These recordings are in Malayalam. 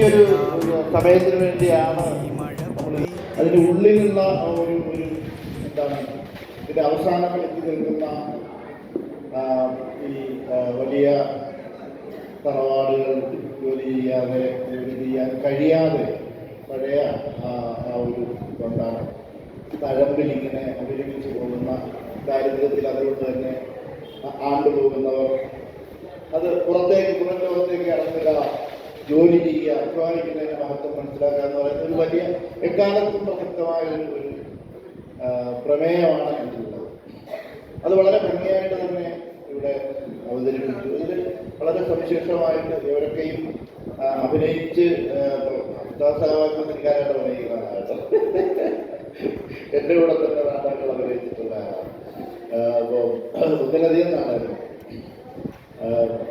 ഒരു സമയത്തിന് വേണ്ടിയാണ് അതിൻ്റെ ഉള്ളിലുള്ള ഒരു എന്താണ് ഇതിൻ്റെ അവസാനങ്ങൾ എത്തി നിൽക്കുന്ന ഈ വലിയ തറവാടുകൾ ജോലി ചെയ്യാൻ കഴിയാതെ പഴയ ഒരു എന്താണ് തഴമ്പിൽ ഇങ്ങനെ അഭിനയിച്ചു പോകുന്ന ദാരിദ്ര്യത്തിൽ അതുകൊണ്ട് തന്നെ ആണ്ടുപോകുന്നവർ അത് പുറം ലോകത്തേക്ക് ഇറങ്ങുക, ജോലി ചെയ്യുക, അധ്വാനിക്കുന്നതിന്റെ മഹത്വം മനസ്സിലാക്കുക എന്ന് പറയുന്ന ഒരു വലിയ എക്കാലത്തും പ്രസക്തമായ ഒരു പ്രമേയമാണ് ഇതിലുള്ളത്. അത് വളരെ ഭംഗിയായിട്ട് തന്നെ ഇവിടെ അവതരിപ്പിച്ചു. ഇതിൽ വളരെ സവിശേഷമായിട്ട് ഇവരൊക്കെയും അഭിനയിച്ച് സഹവാസത്തിരിക്കാനായിട്ട് അഭിനയിക്കുന്നതാണ്. എൻ്റെ കൂടെ തന്നെ നാടകങ്ങൾ അഭിനയിച്ചിട്ടുള്ള ആളാണ്. അപ്പോൾ ഒന്നിലധികം നാടകങ്ങൾ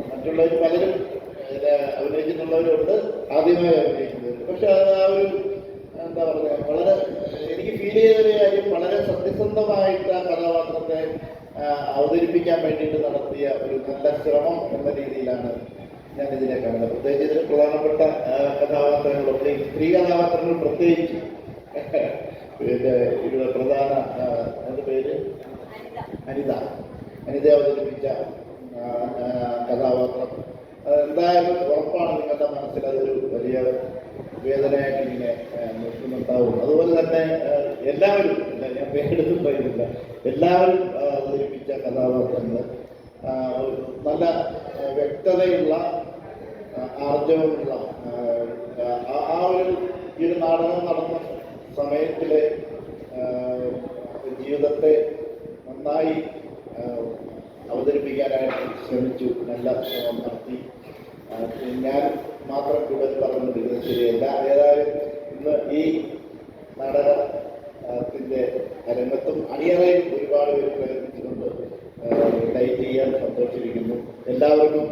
മറ്റുള്ളവർ പലരും അഭിനയിച്ചിട്ടുള്ളവരുണ്ട്, ആദ്യമായി അഭിനയിക്കുന്നവരുണ്ട്. പക്ഷെ അത് ആ ഒരു എന്താ പറയുക, വളരെ എനിക്ക് ഫീൽ ചെയ്തൊരു കാര്യം, വളരെ സത്യസന്ധമായിട്ട് ആ കഥാപാത്രത്തെ അവതരിപ്പിക്കാൻ വേണ്ടിയിട്ട് നടത്തിയ ഒരു നല്ല ശ്രമം എന്ന രീതിയിലാണ് ഞാൻ ഇതിനെ കാണുന്നത്. പ്രത്യേകിച്ച് ഇതിൽ പ്രധാനപ്പെട്ട കഥാപാത്രങ്ങൾ, പ്രത്യേകിച്ച് സ്ത്രീ കഥാപാത്രങ്ങൾ പ്രത്യേകിച്ച് പിന്നെ ഇവിടെ പ്രധാന എൻ്റെ പേര് അനിത അവതരിപ്പിച്ച കഥാപാത്രം എന്തായാലും ഉറപ്പാണ് നിങ്ങളുടെ മനസ്സിൽ അതൊരു വലിയ വേദനയായിട്ട് ഇങ്ങനെ നിൽക്കുന്നുണ്ടാവും. അതുപോലെ തന്നെ എല്ലാവരും, ഞാൻ പേരെടുത്തും പറയുന്നില്ല, എല്ലാവരും അവതരിപ്പിച്ച കഥാപാത്രങ്ങൾ നല്ല വ്യക്തതയുള്ള, ആർജവമുള്ള ആ ഒരു നാടകം നടന്ന സമയത്തിലെ ജീവിതത്തെ നന്നായി അവതരിപ്പിക്കാനായിട്ട് ശ്രമിച്ചു, നല്ല ശ്രമം നടത്തി. ഞാൻ മാത്രം കൂടുതൽ പറഞ്ഞുകൊണ്ടിരുന്നത് ശരിയല്ല. ഏതായാലും ഇന്ന് ഈ നാടകത്തിൻ്റെ രംഗത്തും അണിയറയിൽ ഒരുപാട് പേര് പ്രയത്നിച്ചുകൊണ്ട് ലൈറ്റ് ചെയ്യാൻ സന്തോഷിച്ചിരിക്കുന്നു. എല്ലാവർക്കും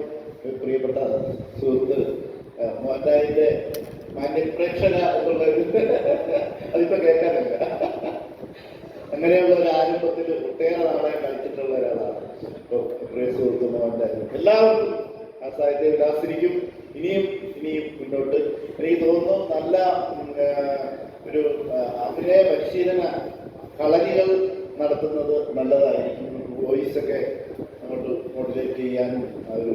പ്രിയപ്പെട്ട സുഹൃത്ത് മോഹൻലാലിൻ്റെ മാന്യപ്രേക്ഷക എന്നുള്ളൊരു അതിപ്പോൾ കേൾക്കാനില്ല. അങ്ങനെയുള്ള ഒരു ആരംഭത്തിൽ ഒട്ടേറെ നാളെ കളിച്ചിട്ടുള്ള ഒരാളാണ് ഇപ്പോൾ പ്രിയ സുഹൃത്ത് മോഹൻലാൽ. എല്ലാവർക്കും ആ സാഹിത്യ വിലാസിനിക്കും ഇനിയും മുന്നോട്ട്. എനിക്ക് തോന്നുന്നു നല്ല ഒരു അഭിനയ പരിശീലന കളരികൾ നടത്തുന്നത് നല്ലതായിരിക്കും. വോയിസൊക്കെ അങ്ങോട്ട് മോഡുലേറ്റ് ചെയ്യാനും ഒരു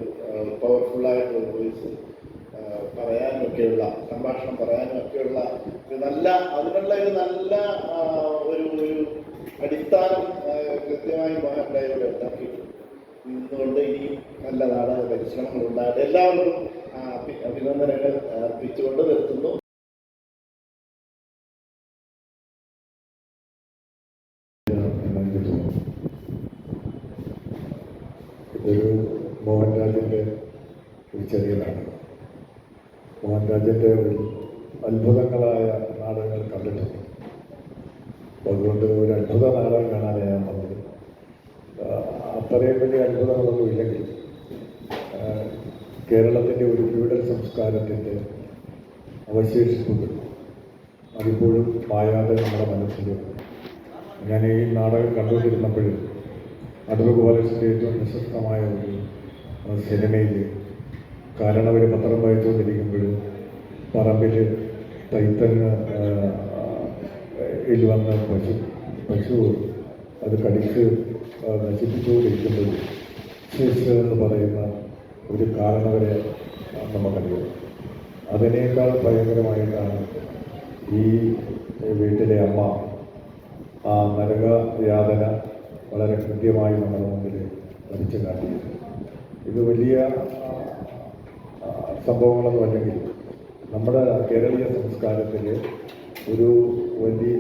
പവർഫുള്ളായിട്ടുള്ള വോയിസ് പറയാനും ഒക്കെയുള്ള, സംഭാഷണം പറയാനും ഒക്കെയുള്ള ഒരു നല്ല, അതിനുള്ള ഒരു നല്ല ഒരു അടിസ്ഥാനം കൃത്യമായി മോഹൻലാലിലൂടെ ഉണ്ടാക്കിയിട്ടുണ്ട്. ഇന്നുകൊണ്ട് ഇനി നല്ല നാടക പരിശ്രമങ്ങൾ ഉണ്ടാകട്ടെ. എല്ലാവർക്കും അഭിനന്ദനങ്ങൾ അർപ്പിച്ചുകൊണ്ട് നിർത്തുന്നു. ഇതൊരു മോഹൻരാജിൻ്റെ ഒരു ചെറിയ നാടകം. മോഹൻരാജിൻ്റെ ഒരു അത്ഭുതങ്ങളായ നാടകങ്ങൾ കണ്ടിട്ടുണ്ട്. അതുകൊണ്ട് ഒരു അത്ഭുത നാടകം കാണാൻ ഞാൻ വന്നത്. അത്രയും വലിയ അത്ഭുതങ്ങളൊന്നും ഇല്ലെങ്കിൽ കേരളത്തിൻ്റെ ഒരു ഫ്യൂഡൽ സംസ്കാരത്തിൻ്റെ അവശേഷിപ്പുകൾ അതിപ്പോഴും മായാതെ നമ്മുടെ മനസ്സിലുണ്ട്. ഞാൻ ഈ നാടകം കണ്ടുകൊണ്ടിരുന്നപ്പോഴും അടൂർ ഗോപാലകൃഷ്ണൻ്റെ ഏറ്റവും പ്രശസ്തമായ ഒരു സിനിമയിൽ കാരണവർ പത്രം വായിച്ചുകൊണ്ടിരിക്കുമ്പോഴും പറമ്പിൽ തൈത്തങ്ങ് വന്ന പശു അത് കടിച്ച് നശിപ്പിച്ചുകൊണ്ടിരിക്കുമ്പോൾ ശേഷം എന്ന് പറയുന്ന ഒരു കാരണവരെ നമുക്കറിയാം. അതിനേക്കാൾ ഭയങ്കരമായിട്ടാണ് ഈ വീട്ടിലെ അമ്മ ആ നരകയാതന വളരെ കൃത്യമായി നമ്മുടെ മുമ്പിൽ വരച്ചു കാട്ടിയത്. ഇത് വലിയ സംഭവങ്ങളൊന്നും അല്ലെങ്കിൽ നമ്മുടെ കേരളീയ സംസ്കാരത്തിൽ ഒരു വലിയ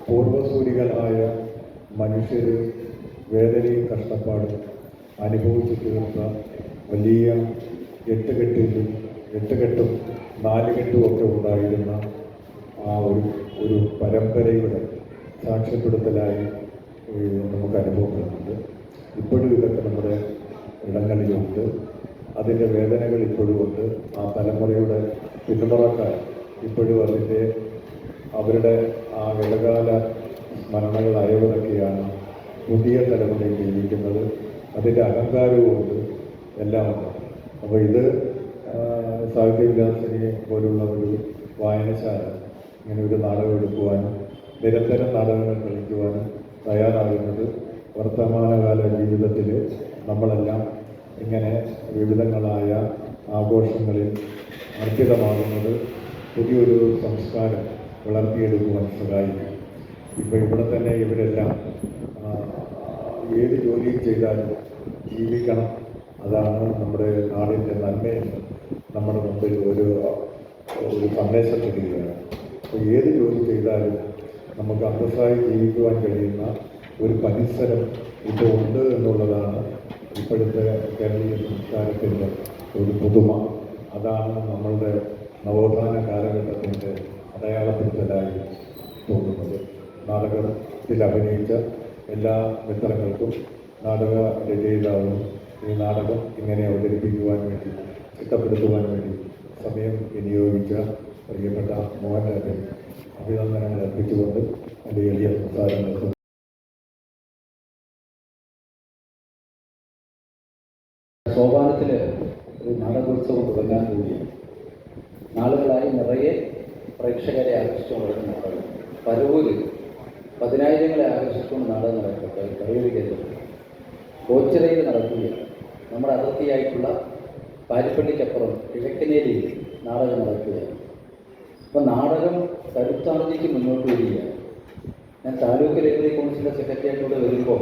പൂർവ്വസൂരികളായ മനുഷ്യർ വേദനയും കഷ്ടപ്പാടും അനുഭവിച്ചു തീർത്ത വലിയ എട്ടുകെട്ടും നാലുകെട്ടും ഒക്കെ ഉണ്ടായിരുന്ന ആ ഒരു പരമ്പരയുടെ സാക്ഷ്യപ്പെടുത്തലായി നമുക്ക് അനുഭവപ്പെടുന്നുണ്ട്. ഇപ്പോഴും ഇതൊക്കെ നമ്മുടെ ഇടങ്ങളിലുണ്ട്. അതിൻ്റെ വേദനകൾ ഇപ്പോഴും ഉണ്ട്. ആ തലമുറയുടെ പിന്തുണക്കാർ ഇപ്പോഴും അവരുടെ ആ ഇടകാല സ്മരണകൾ അയവിറക്കിയാണ് പുതിയ തലമുറയിൽ ജീവിക്കുന്നത്. അതിൻ്റെ അഹങ്കാരവും ഉണ്ട്, എല്ലാം ഉണ്ട്. അപ്പോൾ ഇത് സാഹിത്യവിലാസിനിയെ പോലുള്ള ഒരു വായനശാല ഇങ്ങനെ ഒരു നാടകം എടുക്കുവാനും നിരന്തരം നാടകങ്ങൾ കളിക്കുവാനും തയ്യാറാകുന്നത് വർത്തമാനകാല ജീവിതത്തിൽ നമ്മളെല്ലാം ഇങ്ങനെ വിവിധങ്ങളായ ആഘോഷങ്ങളിൽ അർപ്പിതമാകുന്നത് പുതിയൊരു സംസ്കാരം വളർത്തിയെടുക്കുവാൻ സഹായിക്കും. ഇപ്പോൾ ഇവിടെ തന്നെ ഇവരെല്ലാം ഏത് ജോലിയും ചെയ്താലും ജീവിക്കണം, അതാണ് നമ്മുടെ നാടിൻ്റെ നന്മയെന്ന് നമ്മുടെ മുമ്പിൽ ഒരു സന്ദേശം തരികയാണ്. അപ്പോൾ ഏത് ജോലി ചെയ്താലും നമുക്ക് അന്തസ്സായി ജീവിക്കുവാൻ കഴിയുന്ന ഒരു പരിസരം ഇപ്പോൾ ഉണ്ട് എന്നുള്ളതാണ് ഇപ്പോഴത്തെ കേരളീയ സംസ്കാരത്തിൻ്റെ ഒരു പുതുമ. അതാണ് നമ്മളുടെ നവോത്ഥാന കാലഘട്ടത്തിൻ്റെ അടയാളപ്പെടുത്തലായി തോന്നുന്നത്. നാടകത്തിൽ അഭിനയിച്ച എല്ലാ മിത്രങ്ങൾക്കും നാടക രചയിതാവും ഈ നാടകം ഇങ്ങനെ അവതരിപ്പിക്കുവാൻ വേണ്ടി ചിട്ടപ്പെടുത്തുവാൻ വേണ്ടി സമയം വിനിയോഗിച്ച പ്രിയപ്പെട്ട മോഹൻലാലിന് അഭിനന്ദനങ്ങൾ അർപ്പിച്ചുകൊണ്ട് എൻ്റെ എളിയ സംസാരം നിർത്തുന്നു. സോപാനത്തിൽ ഒരു നാടകോത്സവം തുടങ്ങാൻ കൂടിയാണ്. നാളുകളായി നിറയെ പ്രേക്ഷകരെ ആകർഷിച്ചുകൊണ്ടിരുന്ന നാടകം പരവൂര് 10,000-ങ്ങളെ ആകർഷിച്ചുകൊണ്ട് നാടകം നടക്കട്ടെ. പരവൂര് കേന്ദ്രം കോച്ചിറയിൽ നടക്കുകയാണ്. നമ്മുടെ അതിർത്തിയായിട്ടുള്ള പാരിപ്പള്ളിക്കപ്പുറം കിഴക്കനേരിയിൽ നാടകം നടക്കുകയാണ്. അപ്പോൾ നാടകം കരുത്താർജിക്ക് മുന്നോട്ട് വരികയാണ്. ഞാൻ താലൂക്ക് ലൈബ്രറി കൗൺസിലിൻ്റെ സെക്രട്ടറിയായിട്ടൂടെ വരുമ്പോൾ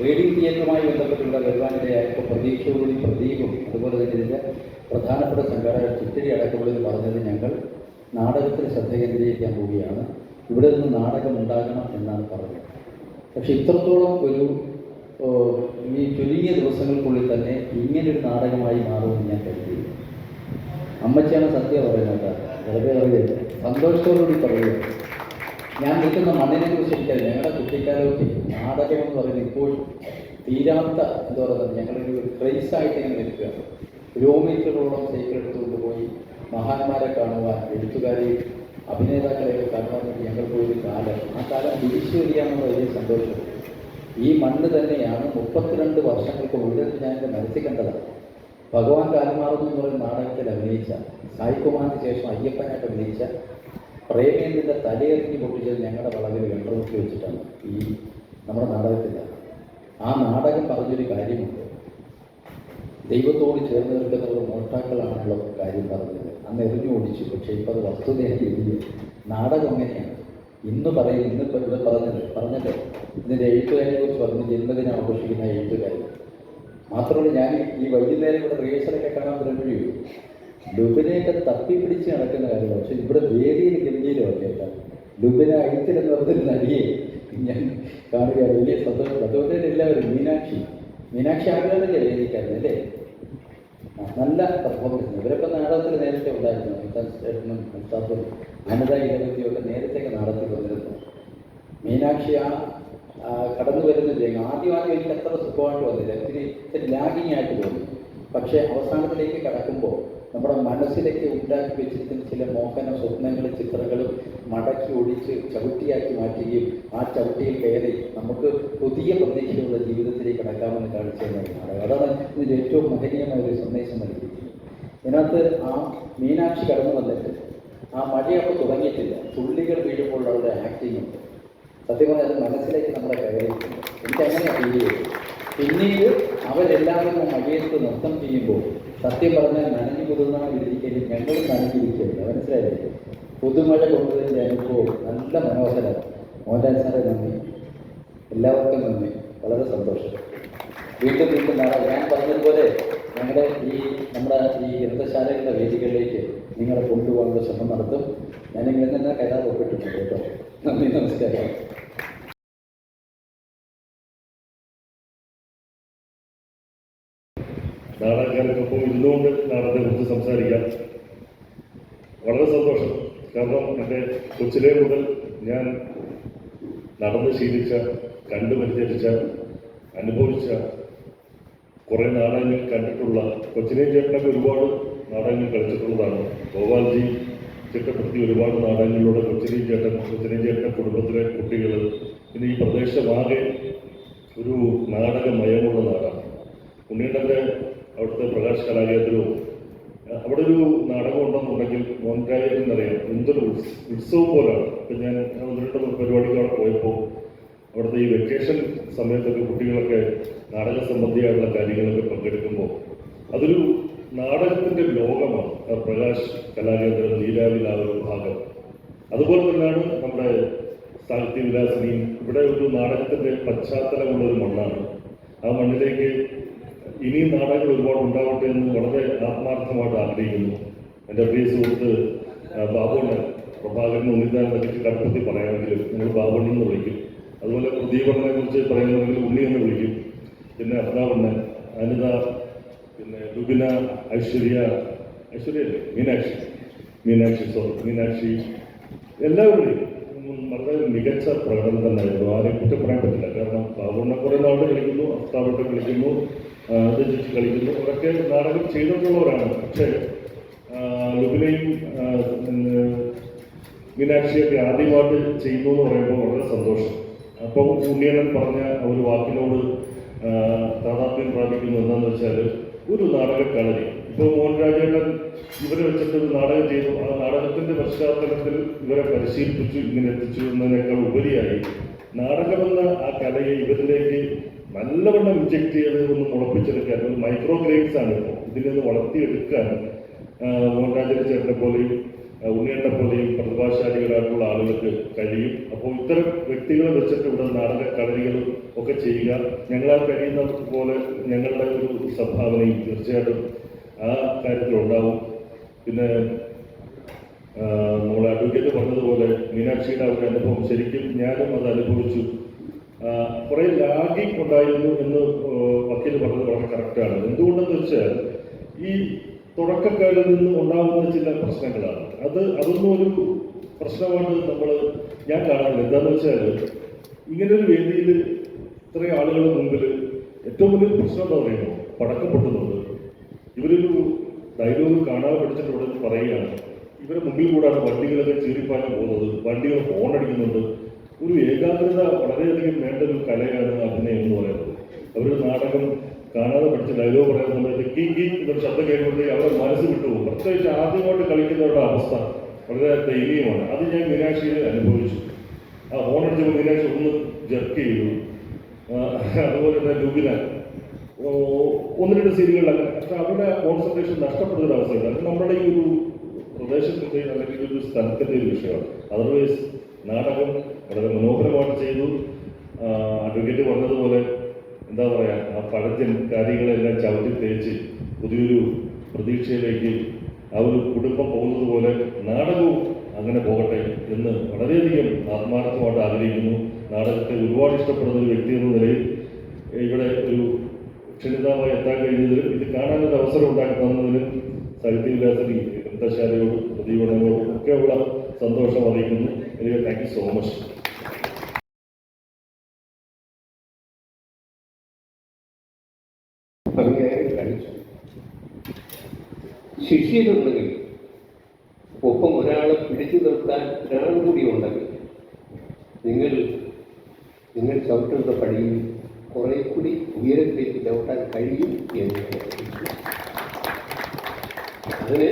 റീഡിംഗ് തിയേറ്ററുമായി ബന്ധപ്പെട്ടുള്ള വരുവാനിടയായപ്പോൾ പ്രതീക്ഷയോടുകൂടി പ്രതീകും അതുപോലെ തന്നെ ഇതിൻ്റെ പ്രധാനപ്പെട്ട സംഘാടകർ ചിത്തിരി അടക്കമുള്ളവർ പറഞ്ഞത് ഞങ്ങൾ നാടകത്തിൽ ശ്രദ്ധ കേന്ദ്രീകരിക്കാൻ പോവുകയാണ്, ഇവിടെ നിന്ന് നാടകം ഉണ്ടാകണം എന്നാണ് പറഞ്ഞത്. പക്ഷെ ഇത്രത്തോളം ഒരു ഈ ചുരുങ്ങിയ ദിവസങ്ങൾക്കുള്ളിൽ തന്നെ ഇങ്ങനൊരു നാടകമായി മാറുമെന്ന് ഞാൻ കരുതിയില്ല. അമ്മച്ചിയാണ് സത്യം പറയുന്നത്, വെറുതെ പറയുകയില്ല, സന്തോഷത്തോടുകൂടി പറയുക. ഞാൻ നിൽക്കുന്ന മണ്ണിനെ കുറിച്ച് എനിക്കറിയാം. ഞങ്ങളുടെ കുട്ടിക്കാലത്ത് നാടകം എന്ന് പറയുന്നത് ഇപ്പോഴും തീരാത്ത എന്താ പറയുന്നത്, ഞങ്ങളൊരു ക്രൈസായിട്ട് ഇങ്ങനെ നിൽക്കുക. കിലോമീറ്ററുകളോളം സൈക്കിൾ എടുത്തുകൊണ്ട് പോയി മഹാന്മാരെ കാണുവാൻ, എഴുത്തുകാരെയും അഭിനേതാക്കളെയൊക്കെ കാണുവാൻ വേണ്ടി ഞങ്ങൾ പോയൊരു കാലം. ആ കാലം തിരിച്ചു വരികയാണെന്നുള്ള വലിയ സന്തോഷം. ഈ മണ്ണ് തന്നെയാണ് 32 വർഷങ്ങൾക്ക് മുഴുവൻ ഞാൻ എൻ്റെ മനസ്സിൽ കണ്ടതാണ്. ഭഗവാൻ കാലമാറുന്നു എന്ന് പറയുന്ന നാടകത്തിൽ അഭിനയിച്ച, സായികുമാറിന് ശേഷം അയ്യപ്പനായിട്ട് അഭിനയിച്ച പ്രേമേന്ദ്രൻ്റെ തലയെറിഞ്ഞ് പൊട്ടിച്ചത് ഞങ്ങളുടെ വളവിൽ വെള്ളമൊക്കെ വെച്ചിട്ടാണ് ഈ നമ്മുടെ നാടകത്തിലാണ്. ആ നാടകം പറഞ്ഞൊരു കാര്യമുണ്ട്, ദൈവത്തോട് ചേർന്ന് നിൽക്കുന്നവർ മോഷ്ടാക്കളാണുള്ള കാര്യം പറഞ്ഞത്. അന്ന് എറിഞ്ഞു ഓടിച്ചു. പക്ഷേ ഇപ്പോൾ അത് വസ്തുതയായി എഴുതിയ നാടകം അങ്ങനെയാണ്. ഇന്ന് പറയും, ഇന്നിപ്പോൾ ഇവിടെ പറഞ്ഞത് ഇതിൻ്റെ എഴുത്തുകാരെ കുറിച്ച് പറഞ്ഞു, ജന്മദിനം ആഘോഷിക്കുന്ന എഴുത്തുകാർ മാത്രമല്ല. ഞാൻ ഈ വൈകുന്നേരം ഇവിടെ റിഹേഴ്സലൊക്കെ കാണാൻ വരുമ്പോഴേ ലുബിനെയൊക്കെ തപ്പിപ്പിടിച്ച് നടക്കുന്ന കാര്യമാണ്. പക്ഷെ ഇവിടെ വേദിയിൽ ഗംഭീരമൊക്കെ ലുബിന അഴുത്തിലെന്ന് പറഞ്ഞൊരു നടിയെ ഞാൻ കാണുകയാണ്. വലിയ സന്തോഷം. അതുകൊണ്ട് തന്നെ എല്ലാവരും മീനാക്ഷി ആഗ്രഹമല്ലേ വേദിക്കായിരുന്നു അല്ലേ? നല്ല പെർഫോമൻസ്. ഇവരൊക്കെ നാടകത്തിൽ നേരത്തെ ഉണ്ടായിരുന്നു. ചേട്ടനും മുസ്താഫും അനത ഇടവത്തിയൊക്കെ നേരത്തെയൊക്കെ നാടകത്തിൽ വന്നിരുന്നു. മീനാക്ഷി കടന്നു വരുന്ന രംഗം ആദ്യം എനിക്ക് അത്ര സുഖമായിട്ട് വന്നില്ല, ഇത്തിരി ലാഗിങ് ആയിട്ട് തോന്നി. പക്ഷേ അവസാനത്തിലേക്ക് കടക്കുമ്പോൾ നമ്മുടെ മനസ്സിലേക്ക് ഉണ്ടാക്കി വെച്ചിരിക്കുന്ന ചില മോഹന സ്വപ്നങ്ങളും ചിത്രങ്ങളും മടക്കി ഒടിച്ച് ചവിട്ടിയാക്കി മാറ്റുകയും ആ ചവിട്ടിയിൽ കയറി നമുക്ക് പുതിയ പ്രതീക്ഷയുള്ള ജീവിതത്തിലേക്ക് കടക്കാമെന്ന് കാണിച്ചതാണ്. അതാണ് ഇതിൻ്റെ ഏറ്റവും മഹനീയമായ ഒരു സന്ദേശം നൽകിയിരിക്കുന്നത്. ഇതിനകത്ത് ആ മീനാക്ഷി കടന്നു വന്നിട്ട് ആ മഴയപ്പോൾ തുടങ്ങിയിട്ടില്ല, തുള്ളികൾ വീഴുമ്പോൾ അവരുടെ ആക്ടിങ് ഉണ്ട്. സത്യം പറഞ്ഞാൽ അത് മനസ്സിലേക്ക് നമ്മുടെ കയറിയിട്ടുണ്ട്. എനിക്കങ്ങനെ ഫീൽ ചെയ്തു. പിന്നീട് അവരെല്ലാവരും മഴയത്ത് നൃത്തം ചെയ്യുമ്പോൾ സത്യം പറഞ്ഞാൽ നനഞ്ഞു കുതിർന്നാൽ ഇരിക്കലും ഞങ്ങളും നനഞ്ഞിരിക്കില്ല. മനസ്സിലായില്ലേ? പുതുമഴ കൊണ്ടതിൻ്റെ അനുഭവം നല്ല മനോഹരമാണ്. മോഹൻലാൽ സാറെ നന്ദി, എല്ലാവർക്കും നന്ദി, വളരെ സന്തോഷം. വീണ്ടും ഞാൻ പറഞ്ഞതുപോലെ നമ്മുടെ ഈ ഗ്രന്ഥശാലകളുടെ വേദികളിലേക്ക് നിങ്ങളെ കൊണ്ടുപോകാനുള്ള ശ്രമം നടത്തും. ഞാനിങ്ങനെ തന്നെ കരാർ ഒപ്പിട്ടിട്ടുണ്ട് കേട്ടോ. നന്ദി, നമസ്കാരം. നാടകക്കാർക്കൊപ്പം ഇരുന്നുകൊണ്ട് നാടകത്തെക്കുറിച്ച് സംസാരിക്കാം. വളരെ സന്തോഷം. കാരണം എൻ്റെ കൊച്ചിലെ മുതൽ ഞാൻ നടന്ന് ശീലിച്ച, കണ്ടു പരിചരിച്ച, അനുഭവിച്ച കുറേ നാടകങ്ങൾ കണ്ടിട്ടുള്ള, കൊച്ചിലെ ചേട്ടനൊക്കെ ഒരുപാട് നാടകങ്ങൾ കളിച്ചിട്ടുള്ളതാണ്. ഗോപാൽജി ചിട്ടപ്പെടുത്തിയ ഒരുപാട് നാടകങ്ങളിലൂടെ കൊച്ചിലെ ചേട്ടൻ്റെ കുടുംബത്തിലെ കുട്ടികൾ, പിന്നെ ഈ പ്രദേശമാകെ ഒരു നാടകമയമുള്ള നാടാണ്. ഉണ്ണീട്ടൻ്റെ അവിടുത്തെ പ്രകാശ് കലാകേന്ദ്രവും അവിടെ ഒരു നാടകം ഉണ്ടെന്നുണ്ടെങ്കിൽ മോൻരാജേട്ടനറിയാം എന്തൊരു ഉത്സവം പോലാണ്. ഇപ്പം ഞാൻ ഒന്ന് രണ്ട് പരിപാടിക്ക് അവിടെ പോയപ്പോൾ അവിടുത്തെ ഈ വെക്കേഷൻ സമയത്തൊക്കെ കുട്ടികളൊക്കെ നാടക സംബന്ധിയായിട്ടുള്ള കാര്യങ്ങളൊക്കെ പങ്കെടുക്കുമ്പോൾ അതൊരു നാടകത്തിൻ്റെ ലോകമാണ്. പ്രകാശ് കലാകേന്ദ്രം നീരാവിൽ ആ ഒരു ഭാഗം. അതുപോലെ തന്നെയാണ് നമ്മുടെ സാഹിത്യവിലാസിനിയും. ഇവിടെ ഒരു നാടകത്തിൻ്റെ പശ്ചാത്തലമുള്ള ഒരു മണ്ണാണ്. ആ മണ്ണിലേക്ക് ഇനിയും നാടകങ്ങൾ ഒരുപാട് ഉണ്ടാവട്ടെ എന്ന് വളരെ ആത്മാർത്ഥമായിട്ട് ആഗ്രഹിക്കുന്നു. എൻ്റെ പ്രിയ സുഹൃത്ത് ബാബുണ്ണൻ, പ്രഭാകരൻ ഉണ്ണിത്താൻ എന്നൊക്കെ കടപ്പത്തി പറയാമെങ്കിലും നിങ്ങൾ ബാബുണ്ണൻ എന്ന് വിളിക്കും. അതുപോലെ പ്രദീപണ്ണനെ കുറിച്ച് പറയുന്നുണ്ടെങ്കിൽ ഉണ്ണി എന്ന് വിളിക്കും. പിന്നെ അർണാവണ്ണൻ, അനിത, പിന്നെ ലുബിന, ഐശ്വര്യല്ലേ, മീനാക്ഷി എല്ലാവരുടെയും വളരെ മികച്ച പ്രകടനം തന്നെയായിരുന്നു. ആരെയും കുറ്റപ്പെടാൻ പറ്റില്ല. കാരണം ബാബുണ്ണ കുറേ നാളുകൾ കളിക്കുന്നു, അഫ്താബട്ട് കളിക്കുന്നു, ചേച്ചി കളിക്കുന്നു, അവരൊക്കെ നാടകം ചെയ്തിട്ടുള്ളവരാണ്. പക്ഷേ ലുബിനയും മീനാക്ഷിയൊക്കെ ആദ്യമായിട്ട് ചെയ്യുന്നു എന്ന് പറയുമ്പോൾ വളരെ സന്തോഷം. അപ്പം ഉണ്ണിയണ്ണൻ പറഞ്ഞ ഒരു വാക്കിനോട് താതാത്മ്യം പ്രാപിക്കുന്നു. എന്താണെന്ന് വെച്ചാൽ ഒരു നാടകക്കളരി. ഇപ്പോൾ മോഹൻരാജേട്ടൻ ഇവരെ വെച്ചിട്ട് ഒരു നാടകം ചെയ്തു. ആ നാടകത്തിന്റെ പശ്ചാത്തലത്തിൽ ഇവരെ പരിശീലിപ്പിച്ചു, ഇങ്ങനെ എത്തിച്ചു എന്നതിനേക്കാൾ ഉപരിയായി നാടകമെന്ന ആ കലയെ ഇവരിലേക്ക് നല്ലവണ്ണം ഇൻജക്ട് ചെയ്ത് ഒന്ന് മുളപ്പിച്ചെടുക്കാൻ ഒരു മൈക്രോ ഗ്രേഡ്സ് ആണ് ഇപ്പോൾ ഇതിൽ നിന്ന് വളർത്തിയെടുക്കാൻ മോഹൻരാജേട്ടൻ ചേട്ടനെ പോലെയും ഉണ്ണിയണ്ണെ പോലെയും പ്രതിഭാശാലികളായിട്ടുള്ള ആളുകൾക്ക് കഴിയും. അപ്പോൾ ഇത്തരം വ്യക്തികളെ വെച്ചിട്ട് ഇവിടെ നാടക കളരികൾ ഒക്കെ ചെയ്യുക. ഞങ്ങളാൽ കഴിയുന്ന പോലെ ഞങ്ങളുടെ ഒരു സംഭാവനയും തീർച്ചയായിട്ടും ആ കാര്യത്തിലുണ്ടാവും. പിന്നെ നമ്മൾ അഡ്വക്കേറ്റ് പറഞ്ഞതുപോലെ മീനാക്ഷിയുടെ ഒരു അനുഭവം ശരിക്കും ഞാനും അത് അനുഭവിച്ചു. കുറേ ലാഗിങ് ഉണ്ടായിരുന്നു എന്ന് വക്കീൽ പറഞ്ഞത് വളരെ കറക്റ്റാണ്. എന്തുകൊണ്ടെന്ന് വെച്ചാൽ ഈ തുടക്കക്കാരിൽ നിന്ന് ഉണ്ടാകുന്ന ചില പ്രശ്നങ്ങളാണ്. അതൊന്നും ഒരു പ്രശ്നമായിട്ട് ഞാൻ കാണുന്നില്ല. എന്താണെന്ന് വെച്ചാൽ ഇങ്ങനൊരു വേദിയിൽ ഇത്രയും ആളുകളുടെ മുമ്പിൽ ഏറ്റവും വലിയൊരു പ്രശ്നം എന്താ പറയുമ്പോൾ പടക്കം പൊട്ടുന്നുണ്ട്. ഇവരൊരു ഡയലോഗ് കാണാതെ പഠിച്ചിട്ടുള്ള പറയുകയാണ്. ഇവരെ മുമ്പിൽ കൂടാണ് വണ്ടികളൊക്കെ ചീറിപ്പാഞ്ഞ് പോകുന്നത്, വണ്ടികൾ ഹോണടിക്കുന്നുണ്ട്. ഒരു ഏകാഗ്രത വളരെയധികം വേണ്ട ഒരു കലയാണ് അഭിനയം എന്ന് പറയുന്നത്. അവരൊരു നാടകം കാണാതെ പഠിച്ച ഡയലോഗ് പറയുന്ന സമയത്ത് കീ എന്നൊരു ശബ്ദം കേൾക്കുമ്പോഴത്തേക്ക് അവരുടെ മനസ്സ് വിട്ടുപോകും. പ്രത്യേകിച്ച് ആദ്യമായിട്ട് കളിക്കുന്നവരുടെ അവസ്ഥ വളരെ ദയനീയമാണ്. അത് ഞാൻ മീനാക്ഷിയിൽ അനുഭവിച്ചു. ആ ഹോണടിച്ചപ്പോൾ മീനാക്ഷി ഒന്ന് ജർക്ക് ചെയ്തു. അതുപോലെ തന്നെ ലുബിന ഒന്ന് രണ്ട് സീനുകളിലൊക്കെ. പക്ഷെ അവരുടെ കോൺസെൻട്രേഷൻ നഷ്ടപ്പെടുന്ന ഒരു അവസ്ഥയുണ്ട്. അത് നമ്മുടെ ഈ ഒരു പ്രദേശത്തിൻ്റെ അല്ലെങ്കിൽ ഒരു സ്ഥലത്തിൻ്റെ ഒരു വിഷയമാണ്. അതർവൈസ് നാടകം വളരെ മനോഹരമായിട്ട് ചെയ്തു. അഡ്വക്കേറ്റ് പറഞ്ഞതുപോലെ എന്താ പറയുക, ആ പഴത്തിൻ കാര്യങ്ങളെല്ലാം ചവിട്ടി തേച്ച് പുതിയൊരു പ്രതീക്ഷയിലേക്ക് ആ ഒരു കുടുംബം പോകുന്നത് പോലെ നാടകവും അങ്ങനെ പോകട്ടെ എന്ന് വളരെയധികം ആത്മാർത്ഥമായിട്ട് ആഗ്രഹിക്കുന്നു. നാടകത്തെ ഒരുപാട് ഇഷ്ടപ്പെടുന്ന ഒരു വ്യക്തി എന്ന നിലയിൽ ഇവിടെ ഒരു ക്ഷണിതമായി എത്താൻ കഴിഞ്ഞതിലും ഇത് കാണാനൊരു അവസരം ഉണ്ടാക്കി തന്നതിലും സാഹിത്യവിലാസിനി ഗ്രന്ഥശാലയോടും പ്രദീപനങ്ങളോടും ഒക്കെയുള്ള സന്തോഷം അറിയിക്കുന്നു. എനിക്ക് താങ്ക് യു സോ മച്ച്. ശിഷ്യരുണ്ടെങ്കിൽ ഒപ്പം ഒരാളെ പിടിച്ചു നിർത്താൻ ഒരാൾ കൂടി ഉണ്ടെങ്കിൽ നിങ്ങൾ ചവിട്ടുന്ന പടിയിൽ കുറെ കൂടി ഉയരത്തിലേക്ക് ചവിട്ടാൻ കഴിയും എന്ന് അതിന്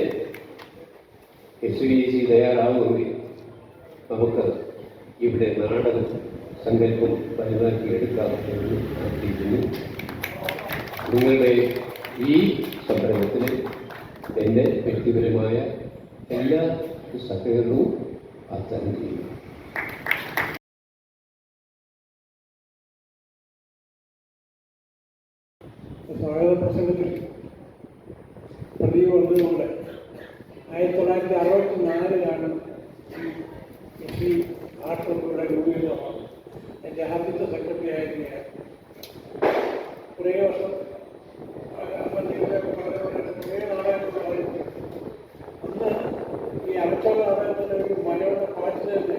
SVC തയ്യാറാവുമെങ്കിൽ നമുക്ക് ഇവിടെ നാടക സങ്കല്പം പരിമാറ്റിയെടുക്കാമെന്ന് പ്രാർത്ഥിക്കുന്നു. നിങ്ങളുടെ ഈ സംരംഭത്തിന് എൻ്റെ വ്യക്തിപരമായ എല്ലാ സഹകരണവും വാഗ്ദാനം ചെയ്യുന്നു. സ്വാഗത പ്രസംഗത്തിൽ പ്രദീപ് വന്നതുകൊണ്ട് 1964 ഈ ആർട്ട് ക്ലബ്ബുകളുടെ രൂപീകൃതമാണ്. എൻ്റെ ആദ്യത്തെ സെക്രട്ടറി ആയിരുന്നു ഞാൻ. കുറേ വർഷം കുറേ നാടകങ്ങൾ അന്ന് ഈ അരച്ചോള നാടകത്തിൻ്റെ ഒരു മനോഹര കാഴ്ച തന്നെ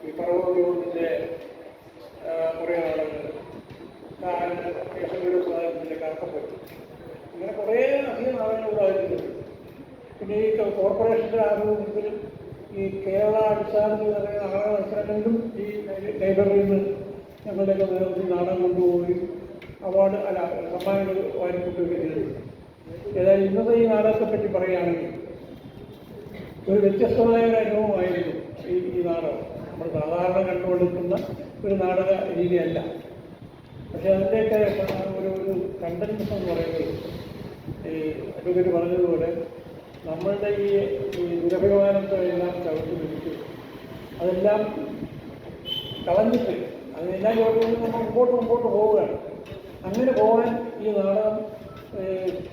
ഈ പറവൂരിൻ്റെ കുറേ നാടകങ്ങൾ, കേശവയുടെ സാധനത്തിൻ്റെ കറക്കപ്പെട്ടു, ഇങ്ങനെ കുറേ അധികം നാടകങ്ങൾ ഉണ്ടായിട്ടുണ്ട്. പിന്നെ ഈ കോർപ്പറേഷൻ്റെ ആഭിമുഖ്യത്തിൽ ഈ കേരള അടിസ്ഥാനത്തിൽ നടക്കുന്ന നാടക മത്സരങ്ങളിലും ഈ ലൈബ്രറിയിൽ നിന്ന് ഞങ്ങളുടെയൊക്കെ നേതൃത്വത്തിൽ നാടകം കൊണ്ടുപോവുകയും അവാർഡ് സമ്മാനങ്ങൾ വാങ്ങിക്കൊണ്ടുവരികയും ചെയ്തിട്ടുണ്ട്. ഏതായാലും ഇന്നത്തെ ഈ നാടകത്തെപ്പറ്റി പറയുകയാണെങ്കിൽ ഒരു വ്യത്യസ്തമായ ഒരു അനുഭവമായിരുന്നു ഈ നാടകം. നമ്മൾ സാധാരണ കണ്ടുകൊണ്ടിരിക്കുന്ന ഒരു നാടക രീതിയല്ല. പക്ഷേ അതിൻ്റെയൊക്കെ ഒരു കണ്ടൻസ് എന്ന് പറയുന്നത് ഈ അഡ്വക്കേറ്റ് പറഞ്ഞതുപോലെ നമ്മളുടെ ഈ നിരഭിമാനത്തെ എല്ലാം ചവിട്ടി പിടിച്ച് അതെല്ലാം കളഞ്ഞിട്ട് അതിനെല്ലാം ചോദിക്കുന്നത് നമ്മൾ മുമ്പോട്ട് പോവുകയാണ്. അങ്ങനെ പോകാൻ ഈ നാടകം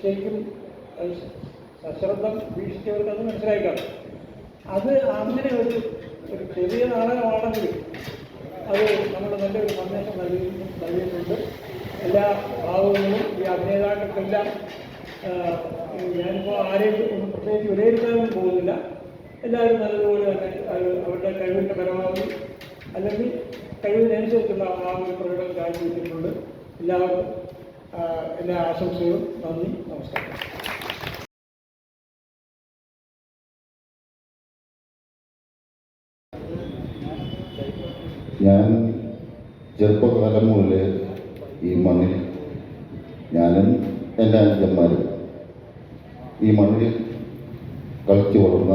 ശരിക്കും സശ്രദ്ധം വീക്ഷിച്ചവർക്ക് അത് മനസ്സിലായിക്കാണ്. അത് അങ്ങനെ ഒരു ചെറിയ നാടകമാണെങ്കിലും അത് നമ്മൾ നല്ലൊരു സന്ദേശം നൽകിയിട്ടുണ്ട്. എല്ലാ ഭാഗങ്ങളും ഈ അഭിനേതാക്കൾക്കെല്ലാം ഞാനിപ്പോൾ ആരെയും ഒന്നും പ്രത്യേകിച്ച് വിലയിരുത്താനൊന്നും പോകുന്നില്ല. എല്ലാവരും നല്ലതുപോലെ തന്നെ അവരുടെ കഴിവിൻ്റെ പരമാവധി അല്ലെങ്കിൽ കഴിവിനനുസരിച്ചുള്ള ആ ഒരു പ്രകടനം കാഴ്ചവെച്ചിട്ടുണ്ട്. എല്ലാവർക്കും എല്ലാ ആശംസകളും. നന്ദി, നമസ്കാരം. ഞാൻ ചെറുപ്പകാലം മുതൽ ഈ മണ്ണിൽ, ഞാനും എൻ്റെ അഞ്ചന്മാരും ഈ മണ്ണിൽ കളിച്ചു വളർന്ന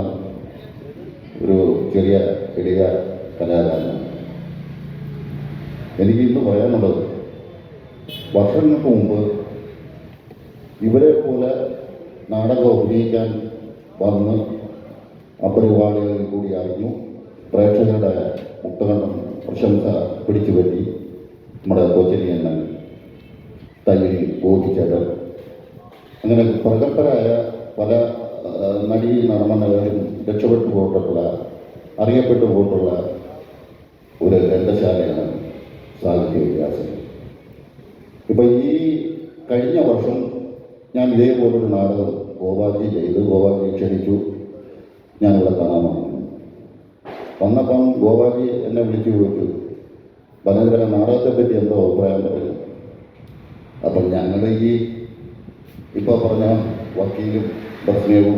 ഒരു ചെറിയ എളിയ കലാകാരനാണ്. എനിക്കിന്ന് പറയാനുള്ളത്, വർഷങ്ങൾക്ക് മുമ്പ് ഇവരെ പോലെ നാടകം അഭിനയിക്കാൻ വന്ന് അപരിപാടികളിൽ കൂടിയായിരുന്നു പ്രേക്ഷകരുടെ മുക്തകണ്ഠം പ്രശംസ പിടിച്ചു പറ്റി നമ്മുടെ കൊച്ചിനിയണ്ണൻ, തയ്യൽ ഗോപിച്ചേട്ടൻ, അങ്ങനെ പ്രഗത്ഭരായ പല നടീ നടന്മാരും രക്ഷപ്പെട്ടു പോയിട്ടുള്ള, അറിയപ്പെട്ടു പോയിട്ടുള്ള ഒരു ഗ്രന്ഥശാലയാണ് സാഹിത്യ വിദ്യാസം. ഇപ്പം ഈ കഴിഞ്ഞ വർഷം ഞാൻ ഇതേപോലൊരു നാടകം ഗോപാജി ചെയ്ത്, ഗോപാജി ക്ഷണിച്ചു, ഞാനിവിടെ കാണാൻ വന്നപ്പം ഗോപാജി എന്നെ വിളിച്ചു ചോദിച്ചു, പലതര നാടകത്തെപ്പറ്റി എന്തോ അഭിപ്രായം പറയുന്നു. അപ്പം ഞങ്ങൾ ഈ ഇപ്പോൾ പറഞ്ഞ വക്കീലും പ്രശ്നവും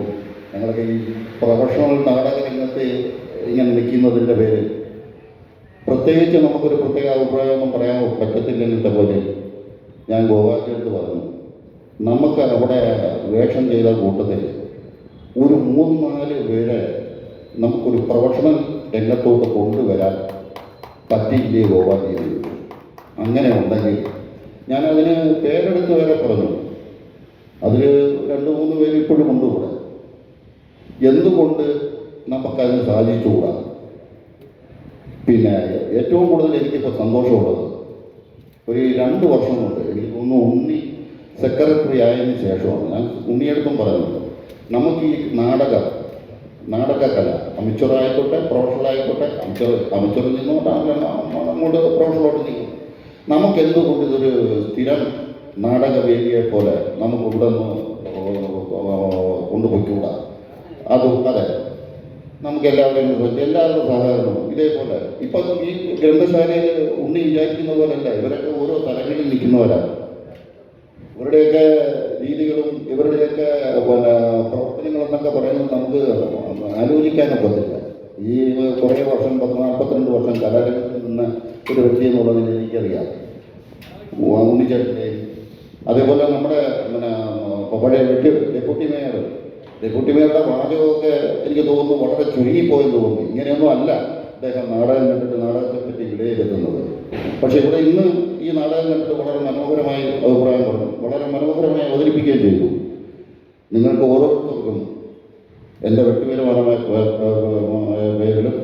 ഞങ്ങളൊക്കെ ഈ പ്രൊഫഷണൽ നാടക രംഗത്ത് ഇങ്ങനെ നിൽക്കുന്നതിൻ്റെ പേരിൽ പ്രത്യേകിച്ച് നമുക്കൊരു പ്രത്യേക അഭിപ്രായമൊന്നും പറയാൻ പറ്റത്തില്ലെങ്കിലത്തെ പോലെ ഞാൻ ഗോപാജിയെടുത്ത് പറഞ്ഞു, നമുക്ക് അവിടെ വേഷം ചെയ്ത കൂട്ടത്തിൽ ഒരു 3-4 പേരെ നമുക്കൊരു പ്രൊഫഷണൽ രംഗത്തോട്ട് കൊണ്ടുവരാൻ പറ്റിയില്ലേ ഗോപാജി. അങ്ങനെ ഉണ്ടെങ്കിൽ ഞാനതിന് പേരെടുത്ത് വരെ പറഞ്ഞു. അതിൽ 2-3 പേര് ഇപ്പോഴും കൊണ്ടുകൂടാ. എന്തുകൊണ്ട് നമുക്കതിന് സാധിച്ചുകൂടാ? പിന്നെ ഏറ്റവും കൂടുതൽ എനിക്കിപ്പോൾ സന്തോഷമുള്ളത്, ഒരു 2 വർഷം കൊണ്ട് എനിക്ക് തോന്നുന്നു ഉണ്ണി സെക്രട്ടറി ആയതിനു ശേഷമാണ് ഞാൻ ഉണ്ണിയെടുത്തും പറഞ്ഞത്, നമുക്ക് ഈ നാടകകല അമിച്ചറായിക്കോട്ടെ പ്രൊഫഷണലായിക്കോട്ടെ, അമിച്ചറിൽ നിന്നുകൊണ്ടാണ് അങ്ങോട്ട് പ്രൊഫഷണലോട്ട് നീങ്ങും. നമുക്കെന്തുകൊണ്ട് ഇതൊരു സ്ഥിരം നാടകവേദിയെ പോലെ നമുക്കുണ്ടെന്ന് കൊണ്ടുപോയിക്കൂടാ? അതെ, നമുക്ക് എല്ലാവരെയും എല്ലാവരുടെ സഹകരണവും ഇതേപോലെ. ഇപ്പം ഈ ഗ്രന്ഥശാലയിൽ ഉണ്ണി വിചാരിക്കുന്ന പോലെയല്ല, ഇവരൊക്കെ ഓരോ തലങ്ങളിൽ നിൽക്കുന്നവരാണ്. ഇവരുടെയൊക്കെ രീതികളും ഇവരുടെയൊക്കെ പ്രവർത്തനങ്ങളെന്നൊക്കെ പറയുന്നത് നമുക്ക് ആലോചിക്കാനൊക്കത്തില്ല. ഈ കുറേ വർഷം 42 വർഷം കലാരംഗത്തിൽ നിന്ന ഒരു വ്യക്തി എന്നുള്ളതിൽ എനിക്കറിയാം. ഉണ്ണിച്ചേട്ടൻ്റെയും അതേപോലെ നമ്മുടെ പഴയ ഡെപ്യൂട്ടി മേയറുടെ വാചകമൊക്കെ എനിക്ക് തോന്നുന്നു വളരെ ചുരുങ്ങിപ്പോയെന്ന് തോന്നുന്നു. ഇങ്ങനെയൊന്നും അല്ല അദ്ദേഹം നാടകം കണ്ടിട്ട് നാടകത്തെപ്പറ്റി വിലയിരുത്തുന്നത്. പക്ഷെ ഇവിടെ ഇന്ന് ഈ നാടകം കണ്ടിട്ട് വളരെ മനോഹരമായി അഭിപ്രായം പറഞ്ഞു, വളരെ മനോഹരമായി അവതരിപ്പിക്കുകയും ചെയ്തു. നിങ്ങൾക്ക് ഓരോരുത്തർക്കും എൻ്റെ വ്യക്തിപരമായ പേരിലും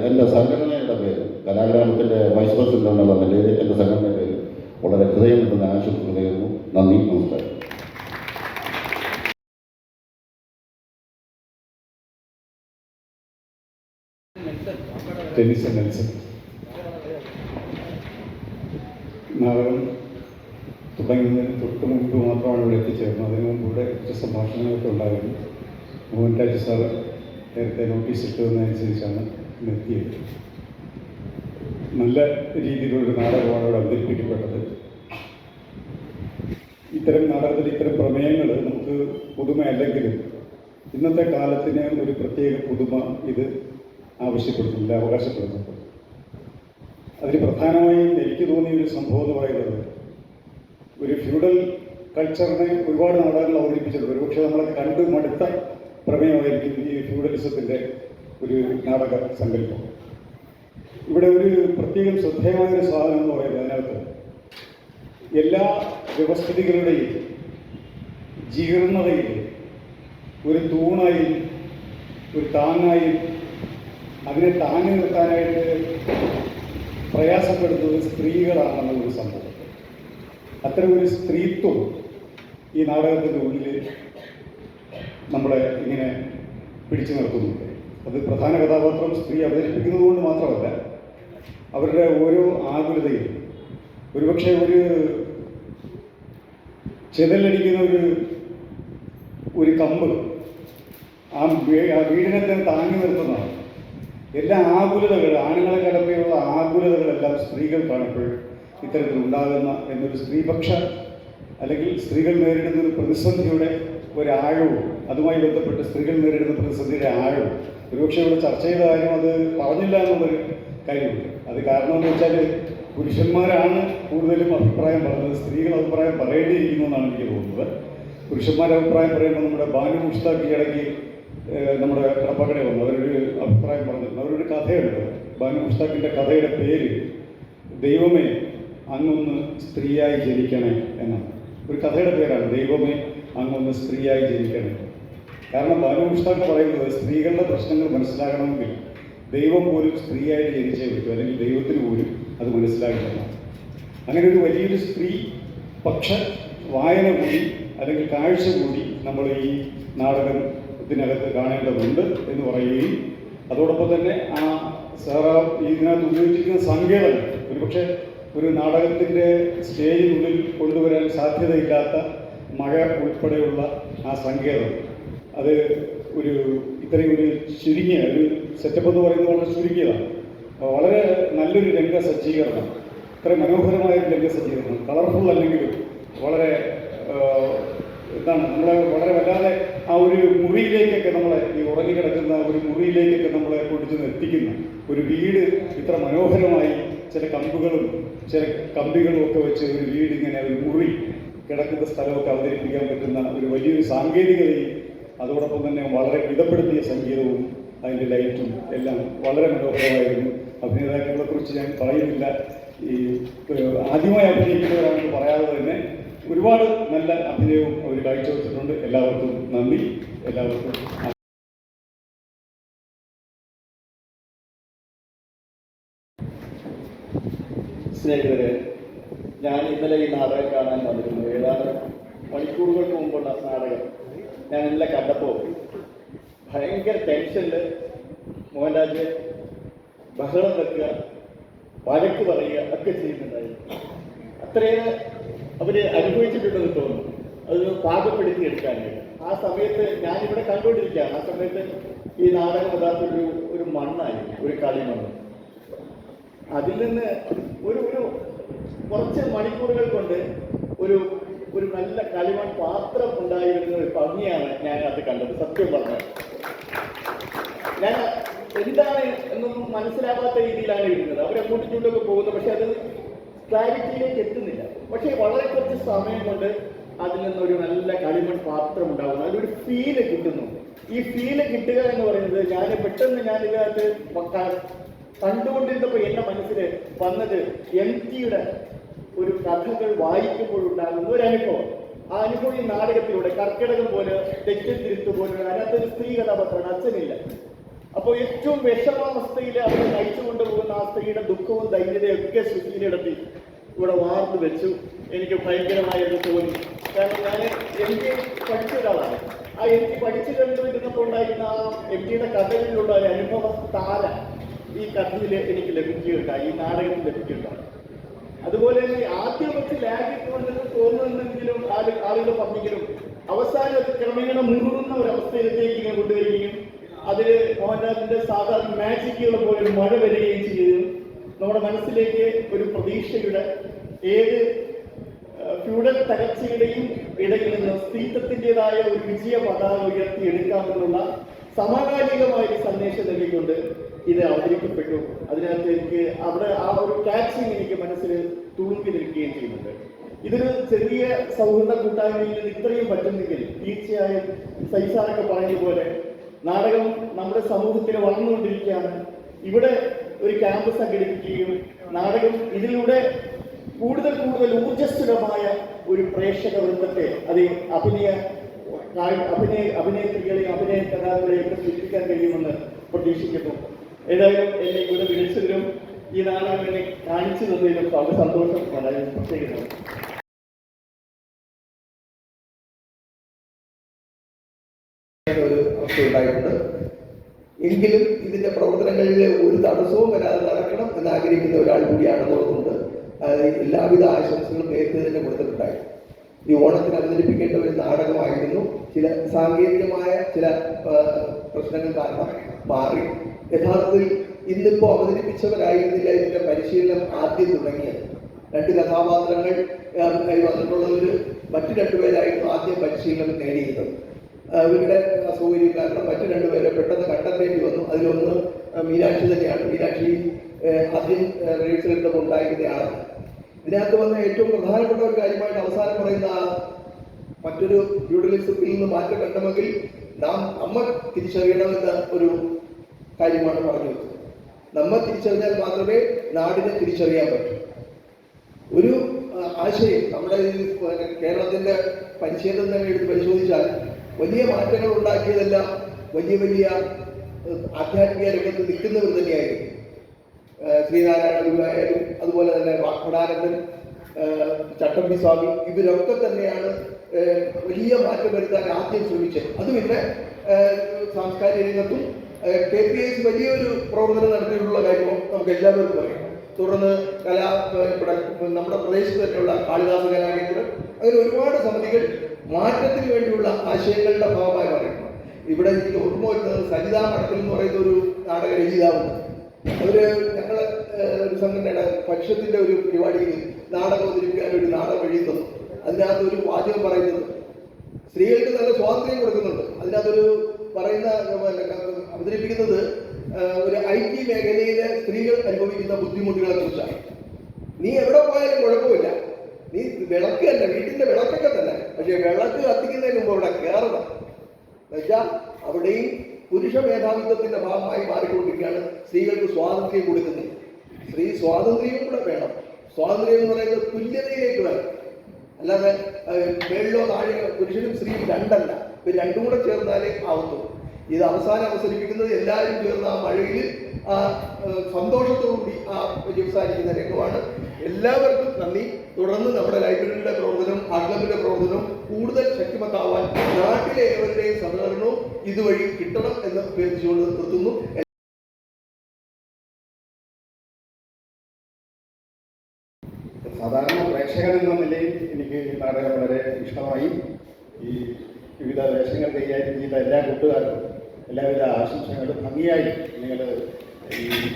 എൻ്റെ സംഘടനയുടെ പേര്, കലാഗ്രാമത്തിൻ്റെ വൈസ് പ്രസിഡന്റ് എന്നുള്ള നിലയിൽ എൻ്റെ സംഘടനയുടെ പേര് വളരെ ഹൃദയം കിട്ടുന്ന ആശംസ നേരുന്നു. നന്ദി, നമസ്കാരം. ടെനിസ് നെൽസൺ നാടകം തുടങ്ങുന്നതിന് തൊട്ട് മുൻപ് മാത്രമാണ് ഇവിടെ എത്തിച്ചേർന്നത്. അതിന് മുമ്പ് ഇവിടെ കുറച്ച് സംഭാഷണങ്ങളൊക്കെ ഉണ്ടായിരുന്നു. മോഹൻരാജ് സാർ നേരത്തെ നോട്ടീസ് ഇട്ടതിനനുസരിച്ചാണ് എത്തിയത്. നല്ല രീതിയിലുള്ളൊരു നാടകമാണ് ഇവിടെ അവതരിപ്പിക്കപ്പെട്ടത്. ഇത്തരം നാടകത്തിൽ ഇത്തരം പ്രമേയങ്ങൾ നമുക്ക് പുതുമയല്ലെങ്കിലും ഇന്നത്തെ കാലത്തിന് ഒരു പ്രത്യേക പുതുമ ഇത് ആവശ്യപ്പെടുന്നില്ല, അവകാശപ്പെടുന്നുണ്ട്. അതിന് പ്രധാനമായും എനിക്ക് തോന്നിയ ഒരു സംഭവം എന്ന് പറയുന്നത്, ഒരു ഫ്യൂഡൽ കൾച്ചറിനെ ഒരുപാട് നാടകങ്ങൾ അവതരിപ്പിച്ചിട്ടുണ്ട്. ഒരുപക്ഷെ നമ്മളൊക്കെ കണ്ട് മടുത്ത പ്രമേയമായിരിക്കും ഈ ഫ്യൂഡലിസത്തിൻ്റെ ഒരു നാടക സങ്കല്പം. ഇവിടെ ഒരു പ്രത്യേകം ശ്രദ്ധേയമായൊരു സാധനം എന്ന് പറയുന്നത് അതിനകത്ത് എല്ലാ വ്യവസ്ഥിതികളുടെയും ജീർണതയിൽ ഒരു തൂണായി, ഒരു താങ്ങായി, അതിനെ താങ്ങി നിർത്താനായിട്ട് പ്രയാസപ്പെടുന്നത് സ്ത്രീകളാണെന്നൊരു സംഭവം. അത്തരം ഒരു സ്ത്രീത്വം ഈ നാടകത്തിൻ്റെ ഉള്ളിൽ നമ്മളെ ഇങ്ങനെ പിടിച്ചു നിർത്തുന്നുണ്ട്. അത് പ്രധാന കഥാപാത്രം സ്ത്രീ അവതരിപ്പിക്കുന്നത് കൊണ്ട് മാത്രമല്ല, അവരുടെ ഓരോ ആകുലതയും ഒരുപക്ഷെ ഒരു ചെതലടിക്കുന്ന ഒരു കമ്പ് ആ വീടിനെ തന്നെ താങ്ങി നിർത്തുന്നതാണ്. എല്ലാ ആകുലതകളും, ആണുങ്ങളെ കടപ്പയുള്ള ആകുലതകളെല്ലാം സ്ത്രീകൾക്കാണ് ഇപ്പോൾ ഇത്തരത്തിലുണ്ടാകുന്ന എന്നൊരു സ്ത്രീപക്ഷ അല്ലെങ്കിൽ സ്ത്രീകൾ നേരിടുന്ന ഒരു പ്രതിസന്ധിയുടെ ഒരാഴവും അതുമായി ബന്ധപ്പെട്ട് സ്ത്രീകൾ നേരിടുന്ന പ്രതിസന്ധിയുടെ ആഴവും ഒരുപക്ഷെ ഇവിടെ ചർച്ച ചെയ്ത കാര്യം അത് പറഞ്ഞില്ല എന്നുള്ളൊരു കാര്യമുണ്ട്. അത് കാരണം എന്ന് വെച്ചാൽ പുരുഷന്മാരാണ് കൂടുതലും അഭിപ്രായം പറഞ്ഞത്, സ്ത്രീകൾ അഭിപ്രായം പറയേണ്ടിയിരിക്കുന്നു എന്നാണ് എനിക്ക് തോന്നുന്നത്. പുരുഷന്മാർ അഭിപ്രായം പറയുമ്പോൾ നമ്മുടെ ബാനു മുഷ്താഖ് ഇടയ്ക്ക് നമ്മുടെ കടപ്പക്കടയിൽ വന്നു, അവരൊരു അഭിപ്രായം പറഞ്ഞിരുന്നു. അവരൊരു കഥയുണ്ട്, ബാനു മുഷ്താഖിൻ്റെ കഥയുടെ പേര് ദൈവമേ അങ്ങൊന്ന് സ്ത്രീയായി ജനിക്കണേ എന്നാണ്. ഒരു കഥയുടെ പേരാണ് ദൈവമേ അങ്ങൊന്ന് സ്ത്രീയായി ജനിക്കണേ. കാരണം ബാനു മുഷ്താഖ് പറയുന്നത് സ്ത്രീകളുടെ പ്രശ്നങ്ങൾ മനസ്സിലാകണമെങ്കിൽ ദൈവം പോലും സ്ത്രീയായിട്ട് ജനിച്ചേ പറ്റും, അല്ലെങ്കിൽ ദൈവത്തിന് പോലും അത് മനസ്സിലാക്കില്ല. അങ്ങനെ ഒരു വലിയൊരു സ്ത്രീ പക്ഷ വായന കൂടി അല്ലെങ്കിൽ കാഴ്ച കൂടി നമ്മൾ ഈ നാടകത്തിനകത്ത് കാണേണ്ടതുണ്ട് എന്ന് പറയുകയും അതോടൊപ്പം തന്നെ ആ ഇതിനകത്ത് ഉപയോഗിച്ചിരിക്കുന്ന സങ്കേതങ്ങൾ ഒരുപക്ഷെ ഒരു നാടകത്തിൻ്റെ സ്റ്റേജിനുള്ളിൽ കൊണ്ടുവരാൻ സാധ്യതയില്ലാത്ത മഴ ഉൾപ്പെടെയുള്ള ആ സങ്കേതം അത് ഇത്രയും ഒരു ചുരുങ്ങിയ ഒരു സെറ്റപ്പ് എന്ന് പറയുന്നത് വളരെ ചുരുങ്ങിയതാണ്. വളരെ നല്ലൊരു രംഗസജ്ജീകരണം, ഇത്ര മനോഹരമായ ഒരു രംഗസജ്ജീകരണം, കളർഫുൾ അല്ലെങ്കിലും വളരെ നമ്മളെ വളരെ വല്ലാതെ ആ ഒരു മുറിയിലേക്കൊക്കെ നമ്മളെ ഈ ഉറങ്ങിക്കിടക്കുന്ന ഒരു മുറിയിലേക്കൊക്കെ നമ്മളെ കൊണ്ടുചെന്ന് എത്തിക്കുന്ന ഒരു വീട് ഇത്ര മനോഹരമായി ചില കമ്പികളും ഒക്കെ വെച്ച് ഒരു വീട് ഇങ്ങനെ ഒരു മുറി കിടക്കുന്ന സ്ഥലമൊക്കെ അവതരിപ്പിക്കാൻ പറ്റുന്ന ഒരു വലിയൊരു സാങ്കേതികതയും അതോടൊപ്പം തന്നെ വളരെ മിതപ്പെടുത്തിയ സംഗീതവും അതിൻ്റെ ലൈറ്റും എല്ലാം വളരെ മനോഹരമായിരുന്നു. അഭിനേതാക്കളെ കുറിച്ച് ഞാൻ പറയുന്നില്ല, ഈ ആദ്യമായി അഭിനയിക്കുന്നവരാണെന്ന് പറയാതെ തന്നെ ഒരുപാട് നല്ല അഭിനയവും അവർ കാഴ്ചവെച്ചിട്ടുണ്ട്. എല്ലാവർക്കും നന്ദി. എല്ലാവർക്കും സ്നേഹിതരെ, ഞാൻ ഇന്നലെ ഈ നാടകം കാണാൻ വന്നിരുന്നു. ഏതാനും മണിക്കൂറുകൾക്ക് മുമ്പുള്ള നാടകം ഞാൻ ഇന്നലെ കണ്ടപ്പോൾ ഭയങ്കര ടെൻഷനിൽ മോഹൻരാജ് ബഹളം വെക്കുക, വഴക്ക് പറയുക ഒക്കെ ചെയ്യുന്നുണ്ടായിരുന്നു. അത്രയേറെ അവര് അനുഭവിച്ചിട്ടുണ്ടെന്ന് തോന്നുന്നു അത് പാകപ്പെടുത്തി എടുക്കാനായിട്ട്. ആ സമയത്ത് ഞാനിവിടെ കണ്ടുകൊണ്ടിരിക്കുകയാണ്. ആ സമയത്ത് ഈ നാടകം യഥാർത്ഥ ഒരു മണ്ണായി, ഒരു കളിമണ്ണ്. അതിൽ നിന്ന് ഒരു കുറച്ച് മണിക്കൂറുകൾ കൊണ്ട് ഒരു നല്ല കളിമൺ പാത്രം ഉണ്ടായിരുന്ന ഒരു ഭംഗിയാണ് ഞാൻ അത് കണ്ടത്. സത്യം പറഞ്ഞത് ഞാൻ എന്താണ് എന്നൊന്നും മനസ്സിലാവാത്ത രീതിയിലാണ് ഇരുന്നത്. അവരങ്ങോട്ടും ഇങ്ങോട്ടൊക്കെ പോകുന്നത്, പക്ഷെ അത് ക്ലാരിറ്റിയിലേക്ക് എത്തുന്നില്ല. പക്ഷേ വളരെ കുറച്ച് സമയം കൊണ്ട് അതിൽ നിന്നൊരു നല്ല കളിമൺ പാത്രം ഉണ്ടാകുന്നു, അതിലൊരു ഫീല് കിട്ടുന്നു. ഈ ഫീല് കിട്ടുക എന്ന് പറയുന്നത് ഞാൻ ഇതിനകത്ത് കണ്ടുകൊണ്ടിരുന്നപ്പോൾ എന്റെ മനസ്സിൽ വന്നത് MTയുടെ ഒരു കഥകൾ വായിക്കുമ്പോഴുണ്ടാകുന്ന ഒരു അനുഭവം. ആ അനുഭവം ഈ നാടകത്തിലൂടെ കർക്കിടകം പോലെ തെറ്റിത്തിരുത്ത് പോലെ അതിനകത്തൊരു സ്ത്രീ കഥാപാത്രമാണ്, അച്ഛനില്ല. അപ്പോൾ ഏറ്റവും വിഷമാവസ്ഥയിൽ അവർ നയിച്ചു കൊണ്ടുപോകുന്ന ആ സ്ത്രീയുടെ ദുഃഖവും ധൈര്യതയൊക്കെ സുശീലയിടത്തി ഇവിടെ വാർന്നു വെച്ചു. എനിക്ക് ഭയങ്കരമായത് തോന്നി. കാരണം ഞാൻ MT പഠിച്ച ഒരാളാണ്. ആ MT പഠിച്ചു കണ്ടുവരുന്നപ്പോൾ ഉണ്ടായിരുന്ന ആ MTയുടെ കഥകളിലുള്ള ഒരു അനുഭവ താര ഈ കഥയിൽ എനിക്ക് ലഭിക്കുകയുണ്ടായി, ഈ നാടകത്തിൽ ലഭിക്കുകയുണ്ടായി. അതുപോലെ തന്നെ ആദ്യം വെച്ച് ലാഗിട്ടുണ്ടെന്ന് തോന്നുന്നെങ്കിലും ആളുകൾ പറഞ്ഞെങ്കിലും അവസാനം അത് ക്രമേണ മുറുകുന്ന ഒരവസ്ഥയിലേക്ക് ഇങ്ങനെ കൊണ്ടുവരികയും അതിൽ മോഹൻലാലിന്റെ സാധാരണ മാജിക്കുകൾ പോലെ ഒരു മഴ വരികയും ചെയ്തു. നമ്മുടെ മനസ്സിലേക്ക് ഒരു പ്രതീക്ഷയുടെ ഏത് ഫ്യൂഡൽ തകർച്ചയുടെയും ഇടയിൽ നിന്ന് സ്ത്രീത്വത്തിൻ്റെതായ ഒരു വിജയ പതാക ഉയർത്തിയെടുക്കാമെന്നുള്ള സമകാലികമായ ഒരു സന്ദേശം നൽകിക്കൊണ്ട് ഇത് അവതരിക്കപ്പെട്ടു. അതിനകത്ത് എനിക്ക് അവിടെ ആ ഒരു ക്യാച്ചിങ് എനിക്ക് മനസ്സിൽ തൂങ്ങി നിൽക്കുകയും ചെയ്യുന്നുണ്ട്. ഇതൊരു ചെറിയ സൗഹൃദ കൂട്ടായ്മയിൽ നിന്ന് ഇത്രയും പറ്റുന്നെങ്കിൽ തീർച്ചയായും സൈസാറൊക്കെ പറയുന്നതുപോലെ നാടകം നമ്മുടെ സമൂഹത്തിൽ വളർന്നുകൊണ്ടിരിക്കുകയാണ്. ഇവിടെ ഒരു ക്യാമ്പ് സംഘടിപ്പിക്കുകയും നാടകം ഇതിലൂടെ കൂടുതൽ കൂടുതൽ ഊർജ്ജസ്വലമായ ഒരു പ്രേക്ഷക വൃന്ദത്തെ അത് അഭിനേത്രികളെയും അഭിനയ കലാകാരെയും ഒക്കെ സൃഷ്ടിക്കാൻ കഴിയുമെന്ന് പ്രതീക്ഷിക്കുന്നു. ഏതായാലും എന്നെ ഇവിടെ വിളിച്ചതിലും ഈ നാടകം എന്നെ കാണിച്ചു തന്നതിലും വളരെ സന്തോഷം വളരെ ചെയ്യുന്നു. ഒരു അവസ്ഥ ഉണ്ടായിട്ടുണ്ട്. എങ്കിലും ഇതിന്റെ പ്രവർത്തനങ്ങളിൽ ഒരു തടസ്സവും വരാതെ നടക്കണം എന്ന് ആഗ്രഹിക്കുന്ന ഒരാൾ കൂടിയാണെന്നുള്ളതുകൊണ്ട് എല്ലാവിധ ആശംസകളും നേരത്തെ തന്നെ കൊടുത്തിട്ടുണ്ടായി. ഈ ഓണത്തിന് അവതരിപ്പിക്കേണ്ട ഒരു നാടകമായിരുന്നു. ചില സാങ്കേതികമായ ചില പ്രശ്നങ്ങൾ കാരണം മാറി. യഥാർത്ഥത്തിൽ ഇന്നിപ്പോൾ അവതരിപ്പിച്ചവരായിരുന്നില്ല ഇതിന്റെ പരിശീലനം ആദ്യം തുടങ്ങിയത്. 2 കഥാപാത്രങ്ങൾ വന്നിട്ടുള്ളവർ മറ്റു 2 പേരായിരുന്നു ആദ്യം പരിശീലനം നേടിയിരുന്നത്. അവരുടെ അസൗകര്യം കാരണം മറ്റു 2 പേരെ പെട്ടെന്ന് കണ്ടെത്തേണ്ടി വന്നു. അതിലൊന്ന് മീനാക്ഷി തന്നെയാണ്. മീനാക്ഷി ആദ്യം റിഹേഴ്സലിന്റെ ഉണ്ടായിരുന്നയാണ്. ഇതിനകത്ത് വന്ന ഏറ്റവും പ്രധാനപ്പെട്ട ഒരു കാര്യമായിട്ട് അവസാനം പറയുന്ന മറ്റൊരു ഫ്യൂഡലിസത്തിൽ നിന്ന് മാറ്റം കണ്ടമെങ്കിൽ നമ്മ തിരിച്ചറിയണമെന്ന ഒരു കാര്യമാണ് പറഞ്ഞു വെച്ചത്. നമ്മ തിരിച്ചറിഞ്ഞാൽ മാത്രമേ നാടിനെ തിരിച്ചറിയാൻ പറ്റൂ. ഒരു ആശയം നമ്മുടെ കേരളത്തിന്റെ പരിശീലനം തന്നെ എടുത്ത് പരിശോധിച്ചാൽ വലിയ മാറ്റങ്ങൾ ഉണ്ടാക്കിയതെല്ലാം വലിയ വലിയ ആധ്യാത്മിക രംഗത്ത് നിൽക്കുന്നവർ തന്നെയായിരുന്നു. ശ്രീനാരായണ ഗുരുവായാലും അതുപോലെ തന്നെ വാഗ്ഭടാനന്ദൻ, ചട്ടമ്പി സ്വാമി, ഇവരൊക്കെ തന്നെയാണ് വലിയ മാറ്റം വരുത്താൻ ആദ്യം ശ്രമിച്ചത്. അത് പിന്നെ സാംസ്കാരിക രംഗത്തും KPIS വലിയൊരു പ്രവർത്തനം നടത്തിയിട്ടുള്ള കാര്യം നമുക്ക് എല്ലാവർക്കും അറിയാം. തുടർന്ന് നമ്മുടെ പ്രദേശത്ത് തന്നെയുള്ള കാളിദാസ കലാകേന്ദ്രം, അങ്ങനെ ഒരുപാട് സമിതികൾ മാറ്റത്തിന് വേണ്ടിയുള്ള ആശയങ്ങളുടെ ഭാഗമായി പറയുന്നു. ഇവിടെ എനിക്ക് ഓർമ്മ വരുന്നത് സരിതാ മഠത്തിൽ എന്ന് പറയുന്ന ഒരു നാടക രചയിതാവുണ്ട്. ഞങ്ങള് ഒരു സംഘടനയുടെ പക്ഷത്തിന്റെ ഒരു പരിപാടിയിൽ നാടകം അവതരിപ്പിക്കാൻ ഒരു നാടകം എഴുതുന്നു. അതിനകത്ത് ഒരു വാചകം പറയുന്നത് സ്ത്രീകൾക്ക് നല്ല സ്വാതന്ത്ര്യം കൊടുക്കുന്നുണ്ട്. അതിനകത്തൊരു അവതരിപ്പിക്കുന്നത് ഒരു IT മേഖലയിലെ സ്ത്രീകൾ അനുഭവിക്കുന്ന ബുദ്ധിമുട്ടുകളെ കുറിച്ചാണ്. നീ എവിടെ പോയാലും കുഴപ്പമില്ല, നീ വിളക്ക് തന്നെ, വീട്ടിന്റെ വിളക്കൊക്കെ തന്നെ, പക്ഷെ വിളക്ക് കത്തിക്കുന്നതിന് മുമ്പ് അവിടെ കയറണം എന്നുവെച്ചാൽ അവിടെയും പുരുഷ മേധാവിത്വത്തിന്റെ ഭാഗമായി മാറിക്കൊണ്ടിരിക്കുകയാണ്. സ്ത്രീകൾക്ക് സ്വാതന്ത്ര്യം കൊടുക്കുന്നില്ല. സ്ത്രീ സ്വാതന്ത്ര്യവും കൂടെ വേണം. സ്വാതന്ത്ര്യം എന്ന് പറയുന്നത് തുല്യതയിലേക്ക് വേണം, അല്ലാതെ മേളിലോ താഴെയോ പുരുഷനും സ്ത്രീയും രണ്ടല്ല. ഇവർ രണ്ടും കൂടെ ചേർന്നാലേ ആവത്തുള്ളൂ. ഇത് അവസാനം അവതരിപ്പിക്കുന്നത് എല്ലാവരും ചേർന്ന് ആ മഴയിൽ ആ സന്തോഷത്തോടുകൂടി ആ വ്യവസായിക്കുന്ന രംഗമാണ്. എല്ലാവർക്കും നന്ദി. തുടർന്ന് നമ്മുടെ ലൈബ്രറിയുടെ പ്രവർത്തനം, ക്ലബിന്റെ പ്രവർത്തനം കൂടുതൽ ശക്തിമത്താവാൻ നാട്ടിലെ ഏവരുടെയും സഹകരണവും ഇതുവഴി കിട്ടണം എന്ന് അഭ്യർത്ഥിച്ചുകൊണ്ട് നിർത്തുന്നു. സാധാരണ പ്രേക്ഷകൻ എന്ന നിലയിൽ എനിക്ക് ഈ നാടകം വളരെ ഇഷ്ടമായി. ഈ വിവിധ വേഷങ്ങൾ കൈകാര്യം ചെയ്ത എല്ലാ കൂട്ടുകാർക്കും എല്ലാവിധ ആശംസകളും. ഭംഗിയായി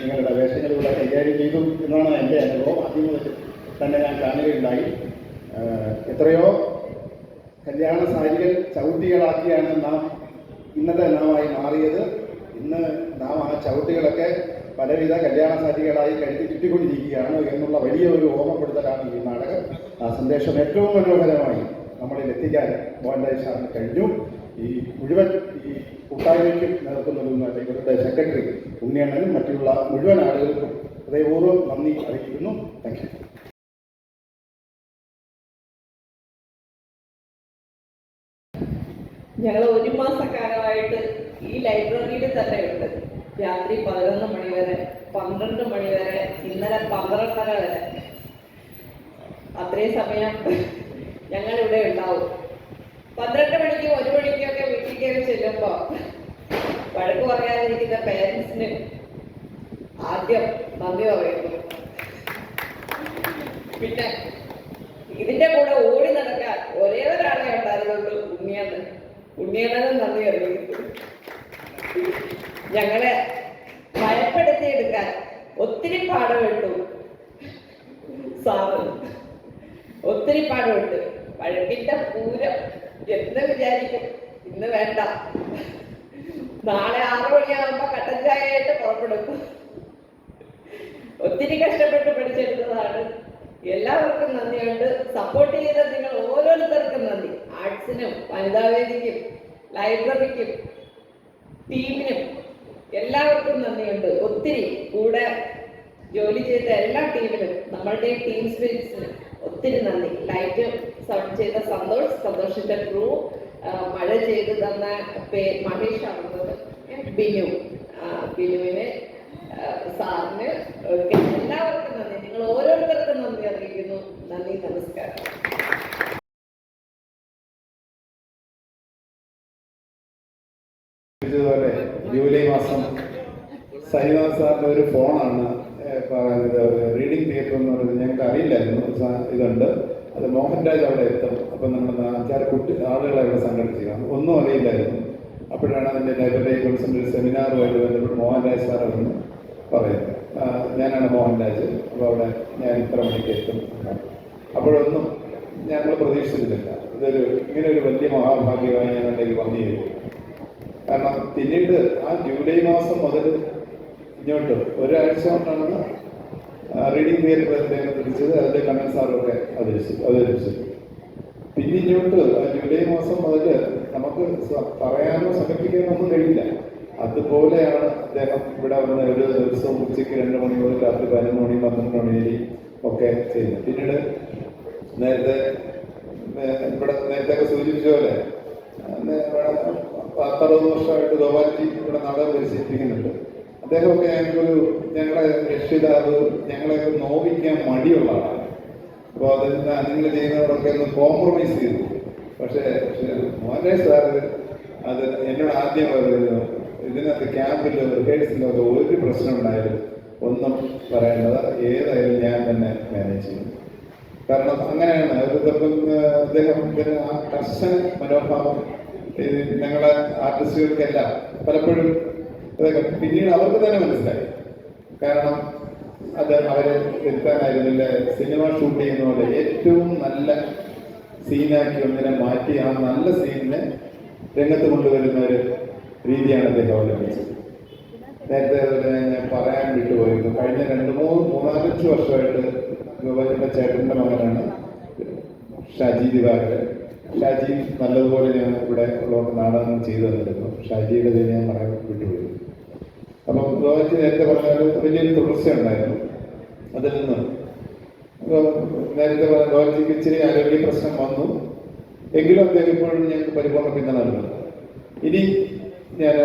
നിങ്ങളുടെ വേഷങ്ങളിലൂടെ കൈകാര്യം ചെയ്തു എന്നാണ് എൻ്റെ അനുഭവം. ആദ്യം മുതൽ തന്നെ ഞാൻ കാണുകയുണ്ടായി. എത്രയോ കല്യാണ സാരികൾ ചവിട്ടികളാക്കിയാണ് ഇന്നത്തെ നാമായി മാറിയത്. ഇന്ന് നാം ആ ചവിട്ടികളൊക്കെ പലവിധ കല്യാണ സാരികളായി കരുതി ചുറ്റിക്കൊണ്ടിരിക്കുകയാണ് എന്നുള്ള വലിയ ഒരു ഓർമ്മപ്പെടുത്തലാണ് ഈ നാടകം. ആ സന്ദേശം ഏറ്റവും മനോഹരമായി നമ്മളിൽ എത്തിക്കാൻ മോഹൻലാൽ സാറിന് കഴിഞ്ഞു. ഈ മുഴുവൻ ഈ കൂട്ടായ്മയ്ക്കും നേതൃത്വം നൽകുന്ന ഇവരുടെ സെക്രട്ടറി ഉണ്ണിയണ്ണനും മറ്റുള്ള മുഴുവൻ ആളുകൾക്കും ഹൃദയപൂർവ്വം നന്ദി അറിയിക്കുന്നു. Thank you. ഞങ്ങൾ 1 മാസക്കാലമായിട്ട് ഈ ലൈബ്രറിയിൽ തന്നെ ഉണ്ട്. രാത്രി 11 മണി വരെ, 12 മണി വരെ, ഇന്നലെ 12:30 വരെ, അത്രയും സമയം ഞങ്ങളിവിടെ ഉണ്ടാവും. 12 മണിക്കും 1 മണിക്കൊക്കെ വീട്ടിൽ കയറി ചെല്ലുമ്പോൾ വഴക്ക് പറയാതിരിക്കുന്ന പേരൻസിന് ആദ്യം നന്ദി പറയുന്നു. പിന്നെ ഇതിന്റെ കൂടെ ഓടി നടക്കാൻ ഒരേ ഒരാളെ ഉണ്ടായിരുന്നുള്ളൂ, ഉണ്ണിയണ്ണനും നന്ദി അറിയിക്കുന്നു. ഞങ്ങളെ ഭയപ്പെടുത്തിയെടുക്കാൻ ഒത്തിരി പാടുപെട്ടു സാറ്, ഒത്തിരി പാടുപെട്ടു. വഴക്കിന്റെ പൂരം എന്ന് വിചാരിക്കും, ഇന്ന് വേണ്ട, നാളെ 6 മണിയാകുമ്പോ കട്ടൻ ചായയായിട്ട് പുറപ്പെടും. ഒത്തിരി കഷ്ടപ്പെട്ട് പഠിച്ചെടുത്തതാണ് എല്ലാവർക്കും നന്ദിയുണ്ട്. സപ്പോർട്ട് ചെയ്ത നിങ്ങൾ ഓരോരുത്തർക്കും നന്ദി. ആർട്സിനും വനിതാവേദിക്കും ലൈബ്രറിക്കും ടീമിനും എല്ലാവർക്കും നന്ദിയുണ്ട്. ഒത്തിരി കൂടെ ജോലി ചെയ്ത എല്ലാ ടീമിനും നമ്മളുടെ ടീം സ്പിരിറ്റ്സിനും ഒത്തിരി നന്ദി. ലൈറ്റ് സൗണ്ട് ചെയ്ത സന്തോഷിന്റെ ക്രൂ, മഴ ചെയ്ത് തന്ന മഹേഷ് ആണെന്നത്, ബിനുവിന്, സാറിന് ഒക്കെ എല്ലാവർക്കും നന്ദി. നിങ്ങൾ ഓരോരുത്തർക്കും നന്ദി അറിയിക്കുന്നു. നന്ദി, നമസ്കാരം. ഇതുപോലെ ജൂലൈ മാസം സൈനാഥ് സാറിൻ്റെ ഒരു ഫോണാണ് റീഡിംഗ് തിയേറ്റർ എന്ന് പറയുന്നത്. ഞങ്ങൾക്ക് അറിയില്ലായിരുന്നു ഇതുണ്ട്. അത് മോഹൻരാജ് അവിടെ എത്തും. അപ്പം നമ്മൾ 5-6 ആളുകളെ അവിടെ സംഘടിപ്പിക്കുക, ഒന്നും അറിയില്ലായിരുന്നു. അപ്പോഴാണ് അതിൻ്റെ ലൈബ്രറി കൗൺസിലിൻ്റെ ഒരു സെമിനാറുമായിട്ട് ബന്ധപ്പെട്ട് മോഹൻരാജ് സാർ എന്ന് പറയുന്നത്. ഞാനാണ് മോഹൻരാജ്. അപ്പോൾ അവിടെ ഞാൻ ഇത്ര മണിക്ക് എത്തും. അപ്പോഴൊന്നും ഞങ്ങൾ പ്രതീക്ഷിച്ചിട്ടില്ല. ഇങ്ങനെ ഒരു വലിയ മഹാഭാഗ്യമായി ഞങ്ങളിലേക്ക് വന്നു ചേരും. കാരണം പിന്നീട് ആ ജൂലൈ മാസം മുതൽ ഇങ്ങോട്ട് ഒരാഴ്ച കൊണ്ടാണ് റീഡിംഗ് തിയേറ്റർ അദ്ദേഹം തിരിച്ചത്. അതിൻ്റെ കണ്ണൻ സാറൊക്കെ അവതരിപ്പിച്ചത്. പിന്നെ ഇങ്ങോട്ട് ആ ജൂലൈ മാസം മുതൽ നമുക്ക് പറയാനോ സമർപ്പിക്കാനോ ഒന്നും കഴിയില്ല. അതുപോലെയാണ് അദ്ദേഹം ഇവിടെ വന്ന് ഒരു ദിവസവും ഉച്ചയ്ക്ക് 2 മണി മുതൽ രാത്രി 11 മണി 12 മണി വരെ ഒക്കെ ചെയ്യുന്നത്. പിന്നീട് നേരത്തെ സൂചിപ്പിച്ച പോലെ 60 വർഷമായിട്ട് ഗോപാൽജി ഇവിടെ നാടകം പരിശീലിപ്പിക്കുന്നുണ്ട്. അദ്ദേഹമൊക്കെ ഞങ്ങളെ രക്ഷിതാവ് ഞങ്ങളെ നോവിക്കാൻ മടിയുള്ള ആളാണ്. അപ്പോൾ അതിൽ നിങ്ങൾ ചെയ്യുന്നവരൊക്കെ ഒന്ന് കോംപ്രമൈസ് ചെയ്തു. പക്ഷേ മോഹൻരാജ് സാറ് അത് എന്നോട് ആദ്യം പറയുന്നു, ഇതിനകത്ത് ക്യാമ്പിൽ റിഹേഴ്സലിലൊക്കെ ഒരു പ്രശ്നം ഉണ്ടായാലും ഒന്നും പറയേണ്ടത്, ഏതായാലും ഞാൻ തന്നെ മാനേജ് ചെയ്യും. കാരണം അങ്ങനെയാണ് അദ്ദേഹത്തിന് ആ കർശന മനോഭാവം ഞങ്ങളെ ആർട്ടിസ്റ്റുകൾക്കെല്ലാം പലപ്പോഴും പിന്നീട് അവർക്ക് തന്നെ മനസ്സിലായി. കാരണം അത് അവരെ വരുത്താനായിരുന്നില്ല. സിനിമ ഷൂട്ട് ചെയ്യുന്ന പോലെ ഏറ്റവും നല്ല സീനാക്കി ഒന്നിനെ മാറ്റി ആ നല്ല സീനിനെ രംഗത്ത് കൊണ്ടുവരുന്ന ഒരു രീതിയാണ് അദ്ദേഹം അവലംബിച്ചത്. നേരത്തെ ഞാൻ പറയാൻ വിട്ടുപോയിരുന്നു, കഴിഞ്ഞ 3-4-5 വർഷമായിട്ട് ഗോപാലിന്റെ ചേട്ടൻ്റെ മകനാണ് ഷാജി ദിവാകരൻ. ഷാജി നല്ലതുപോലെ ഞാൻ ഇവിടെ ഉള്ളവർക്ക് നാടകങ്ങൾ ചെയ്തു തന്നിരുന്നു. ഷാജിയുടെ പേര് ഞാൻ പറയാൻ വിട്ടുപോയി. അപ്പം ഗോപാലി നേരത്തെ പറഞ്ഞാൽ വലിയൊരു തുടർച്ചയുണ്ടായിരുന്നു. അതിൽ നിന്ന് നേരത്തെ പറഞ്ഞ ഗോപാലിക്ക് ഇച്ചിരി ആരോഗ്യ പ്രശ്നം വന്നു. എങ്കിലും അദ്ദേഹം ഇപ്പോഴും ഞങ്ങൾക്ക് പരിപൂർണ്ണ പിന്തുണ നൽകുന്നു. ഇനി ഞാൻ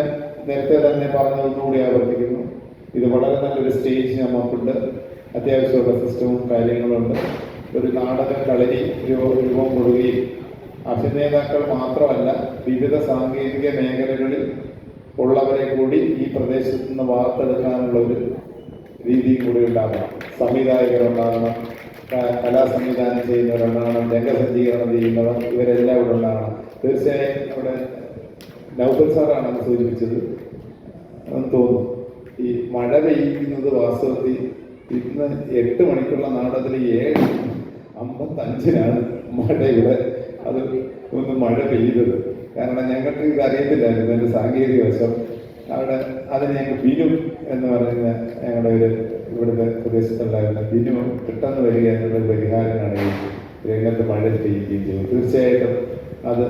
നേരത്തെ തന്നെ പറഞ്ഞതൊന്നുകൂടി ആവർത്തിക്കുന്നു, ഇത് വളരെ നല്ലൊരു സ്റ്റേജ് നമുക്കുണ്ട്. അത്യാവശ്യമുള്ള സിസ്റ്റവും കാര്യങ്ങളുണ്ട്. ഒരു നാടക കളരി രൂപം കൊടുക്കുകയും അഭിനേതാക്കൾ മാത്രമല്ല വിവിധ സാങ്കേതിക മേഖലകളിൽ ഉള്ളവരെ കൂടി ഈ പ്രദേശത്ത് നിന്ന് വാർത്തെടുക്കാനുള്ള ഒരു രീതിയും കൂടി ഉണ്ടാകണം. സംവിധായകരുണ്ടാകണം, കലാസംവിധാനം ചെയ്യുന്നവരുണ്ടാകണം, രംഗസജ്ജീകരണം ചെയ്യുന്നവർ, ഇവരെല്ലാം ഇവിടെ ഉണ്ടാകണം. തീർച്ചയായും ഇവിടെ നൗഫൽ സാറാണ് സൂചിപ്പിച്ചത് എന്ന് തോന്നുന്നു. ഈ മഴ പെയ്യുന്നത് വാസ്തവത്തിൽ ഇന്ന് 8 മണിക്കുള്ള നാടകത്തിൽ 7:55 മഴ ഇവിടെ അത് ഒന്ന് മഴ പെയ്തത്. കാരണം ഞങ്ങൾക്ക് ഇത് അറിയത്തില്ലായിരുന്നു എൻ്റെ സാങ്കേതിക വശം. അവിടെ അതിന് ഞങ്ങൾ ബിനു എന്ന് പറയുന്ന ഞങ്ങളുടെ ഒരു ഇവിടുത്തെ പ്രദേശത്തുണ്ടായിരുന്ന ബിനു പെട്ടെന്ന് വരിക എന്നുള്ള പരിഹാരമാണ് ഈ രംഗത്ത് മഴ പെയ്യുകയും ചെയ്തത്. തീർച്ചയായിട്ടും അത്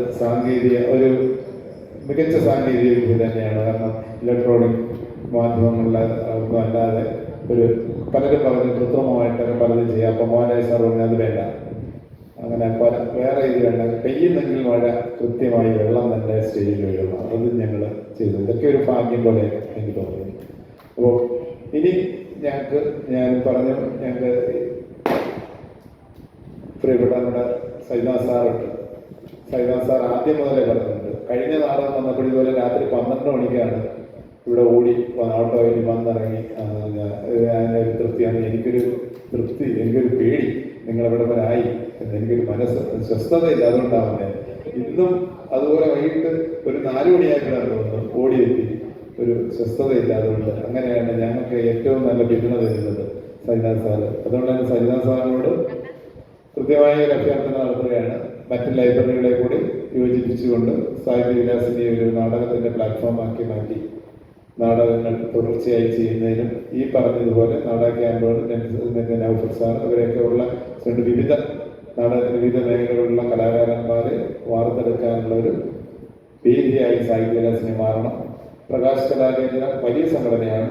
ഒരു മികച്ച സാങ്കേതിക വിദ്യ തന്നെയാണ്. കാരണം ഇലക്ട്രോണിക് മാധ്യമങ്ങളിലെ അല്ലാതെ പലരും പറഞ്ഞ് കൃത്രിമമായിട്ടൊക്കെ പലതും ചെയ്യാം. അപ്പം മോഹൻരാജ് സാർ പറഞ്ഞു അത് വേണ്ട, അങ്ങനെ വേറെ ഇത് വേണ്ട, പെയ്യുന്നെങ്കിൽ മഴ കൃത്യമായി വെള്ളം തന്നെ സ്റ്റേജിൽ വീഴണം. അത് ഞങ്ങൾ ചെയ്തു. ഇതൊക്കെ ഒരു ഭാഗ്യം പോലെ എനിക്ക് തോന്നുന്നു. അപ്പോൾ ഇനി ഞാൻ പറഞ്ഞു, ഞങ്ങൾക്ക് പ്രിയപ്പെട്ട നമ്മുടെ സൈനാഥ് സാറുണ്ട്. സൈനാഥ് സാർ ആദ്യം മുതലേ പറഞ്ഞിട്ടുണ്ട്, കഴിഞ്ഞ നാടകം വന്നപ്പോൾ ഇതുപോലെ രാത്രി 12 മണിക്കാണ് ഇവിടെ ഓടി ഓട്ടോയിൽ വന്നിറങ്ങി. അതിൻ്റെ ഒരു തൃപ്തിയാണ്. എനിക്കൊരു പേടി, നിങ്ങളെവിടെ വരെ ആയി എന്ന് എനിക്കൊരു സ്വസ്ഥതയില്ല. അതുകൊണ്ടാവുന്നത് ഇന്നും അതുപോലെ വൈകിട്ട് ഒരു 4 മണിയായിട്ടാണ് തോന്നുന്നു ഓടിയെത്തി. ഒരു സ്വസ്ഥതയില്ല. അതുകൊണ്ട് അങ്ങനെയാണ് ഞങ്ങൾക്ക് ഏറ്റവും നല്ല പിന്തുണ തരുന്നത് സൈനാഥ് സാറ്. അതുകൊണ്ട് തന്നെ സൈനാഥ് സാറിനോട് കൃത്യമായ ഒരു അഭ്യർത്ഥന നടത്തുകയാണ്. മറ്റ് ലൈബ്രറികളെ കൂടി യോജിപ്പിച്ചുകൊണ്ട് സാഹിത്യ വിലാസിനെ ഒരു നാടകത്തിൻ്റെ പ്ലാറ്റ്ഫോമാക്കി മാറ്റി നാടകങ്ങൾ തുടർച്ചയായി ചെയ്യുന്നതിനും ഈ പറഞ്ഞതുപോലെ നാടക ക്യാമ്പുകൾ നൗഫൽ സാർ അവരെയൊക്കെ ഉള്ള അതുകൊണ്ട് നാടകത്തിന് വിവിധ മേഖലകളിലുള്ള കലാകാരന്മാരെ വാർത്തെടുക്കാനുള്ള ഒരു വേദിയായി സാഹിത്യകലാസിനെ മാറണം. പ്രകാശ് കലാകേന്ദ്രം വലിയ സംഘടനയാണ്,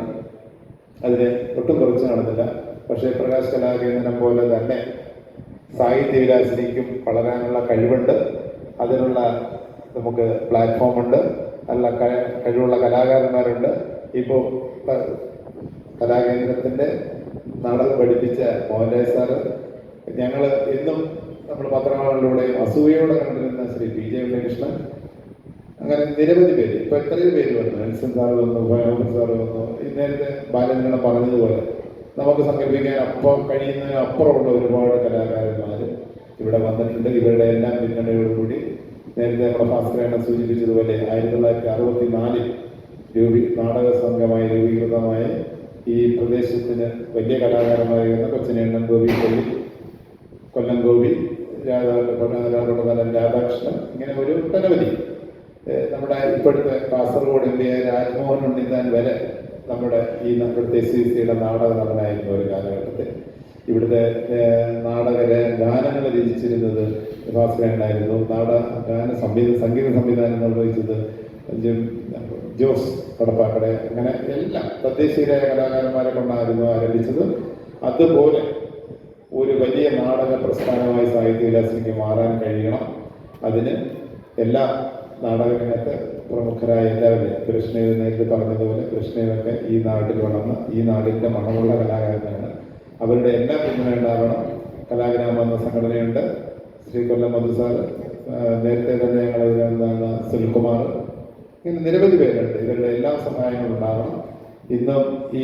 അതിനെ ഒട്ടും കുറച്ച് കാണുന്നില്ല. പക്ഷേ പ്രകാശ് കലാകേന്ദ്രം പോലെ തന്നെ സാഹിത്യവിലാസിനിക്കും വളരാനുള്ള കഴിവുണ്ട്. അതിനുള്ള നമുക്ക് പ്ലാറ്റ്ഫോമുണ്ട്, നല്ല കഴിവുള്ള കലാകാരന്മാരുണ്ട്. ഇപ്പോൾ കലാകേന്ദ്രത്തിൻ്റെ നാടകം പഠിപ്പിച്ച മോഹൻരാജ് സാറ്, ഞങ്ങൾ എന്നും നമ്മൾ പത്രങ്ങളിലൂടെയും അസൂയയോടെ കണ്ടിരുന്ന ശ്രീ പി ജെ ഉണ്ണികൃഷ്ണൻ, അങ്ങനെ നിരവധി പേര്, ഇപ്പൊ എത്രയോ പേര് വന്നു. എൽസൺ സാറ് വന്നു, ഭയോമൻ സാറ് വന്നു. ഈ നേരത്തെ ബാലചന്ദ്രൻ പറഞ്ഞതുപോലെ നമുക്ക് സങ്കല്പിക്കാൻ കഴിയുന്നതിന് അപ്പുറമുള്ള ഒരുപാട് കലാകാരന്മാർ ഇവിടെ വന്നിട്ടുണ്ട്. ഇവരുടെ എല്ലാം പിന്തുണയോടുകൂടി നേരത്തെ നമ്മുടെ ഭാസ്കരനെ സൂചിപ്പിച്ചതുപോലെ 1964 നാടക സംഘമായി രൂപീകൃതമായ ഈ പ്രദേശത്തിന് വലിയ കലാകാരന്മാരായിരുന്ന കൊച്ചിനേണ്ണൻ ഗോപി കൊല്ലി, കൊല്ലം ഗോപി, രാധാകൃഷ്ണൻ, ഇങ്ങനെ ഒരു ഒട്ടനവധി നമ്മുടെ ഇപ്പോഴത്തെ കാസർഗോഡിൻ്റെ രാജ്മോഹൻ ഉണ്ണിത്താൻ വരെ നമ്മുടെ ഈ ഇവിടുത്തെ SCCയുടെ നാടക നടനായിരുന്ന ഒരു കാലഘട്ടത്തിൽ ഇവിടുത്തെ ഗാനങ്ങൾ രചിച്ചിരുന്നത് ഭാസ്കരനായിരുന്നു. സംഗീത സംവിധാനം നിർവഹിച്ചത് ജോസ് കടപ്പാക്കട. അങ്ങനെ എല്ലാം തദ്ദേശീയരായ കലാകാരന്മാരെ കൊണ്ടായിരുന്നു ആരംഭിച്ചത്. അതുപോലെ ഒരു വലിയ നാടക പ്രസ്ഥാനമായി സാഹിത്യവിലാസിനിക്ക് മാറാൻ കഴിയണം. അതിന് എല്ലാ നാടകരംഗത്ത് പ്രമുഖരായ എല്ലാവരും, കൃഷ്ണയിൽ നേരത്തെ പറഞ്ഞതുപോലെ കൃഷ്ണയൊക്കെ ഈ നാട്ടിൽ വളർന്ന ഈ നാടിൻ്റെ മണമുള്ള കലാകാരനാണ്. അവരുടെ എല്ലാം പിന്തുണ ഉണ്ടാകണം. കലാഗ്രാമം എന്ന സംഘടനയുണ്ട്, ശ്രീ കൊല്ലം മധു സാർ, നേരത്തെ തന്നെ ഞങ്ങൾ സുനിൽകുമാർ, ഇങ്ങനെ നിരവധി പേരുണ്ട്. ഇവരുടെ എല്ലാ സഹായങ്ങളും ഉണ്ടാകണം. ഇന്നും ഈ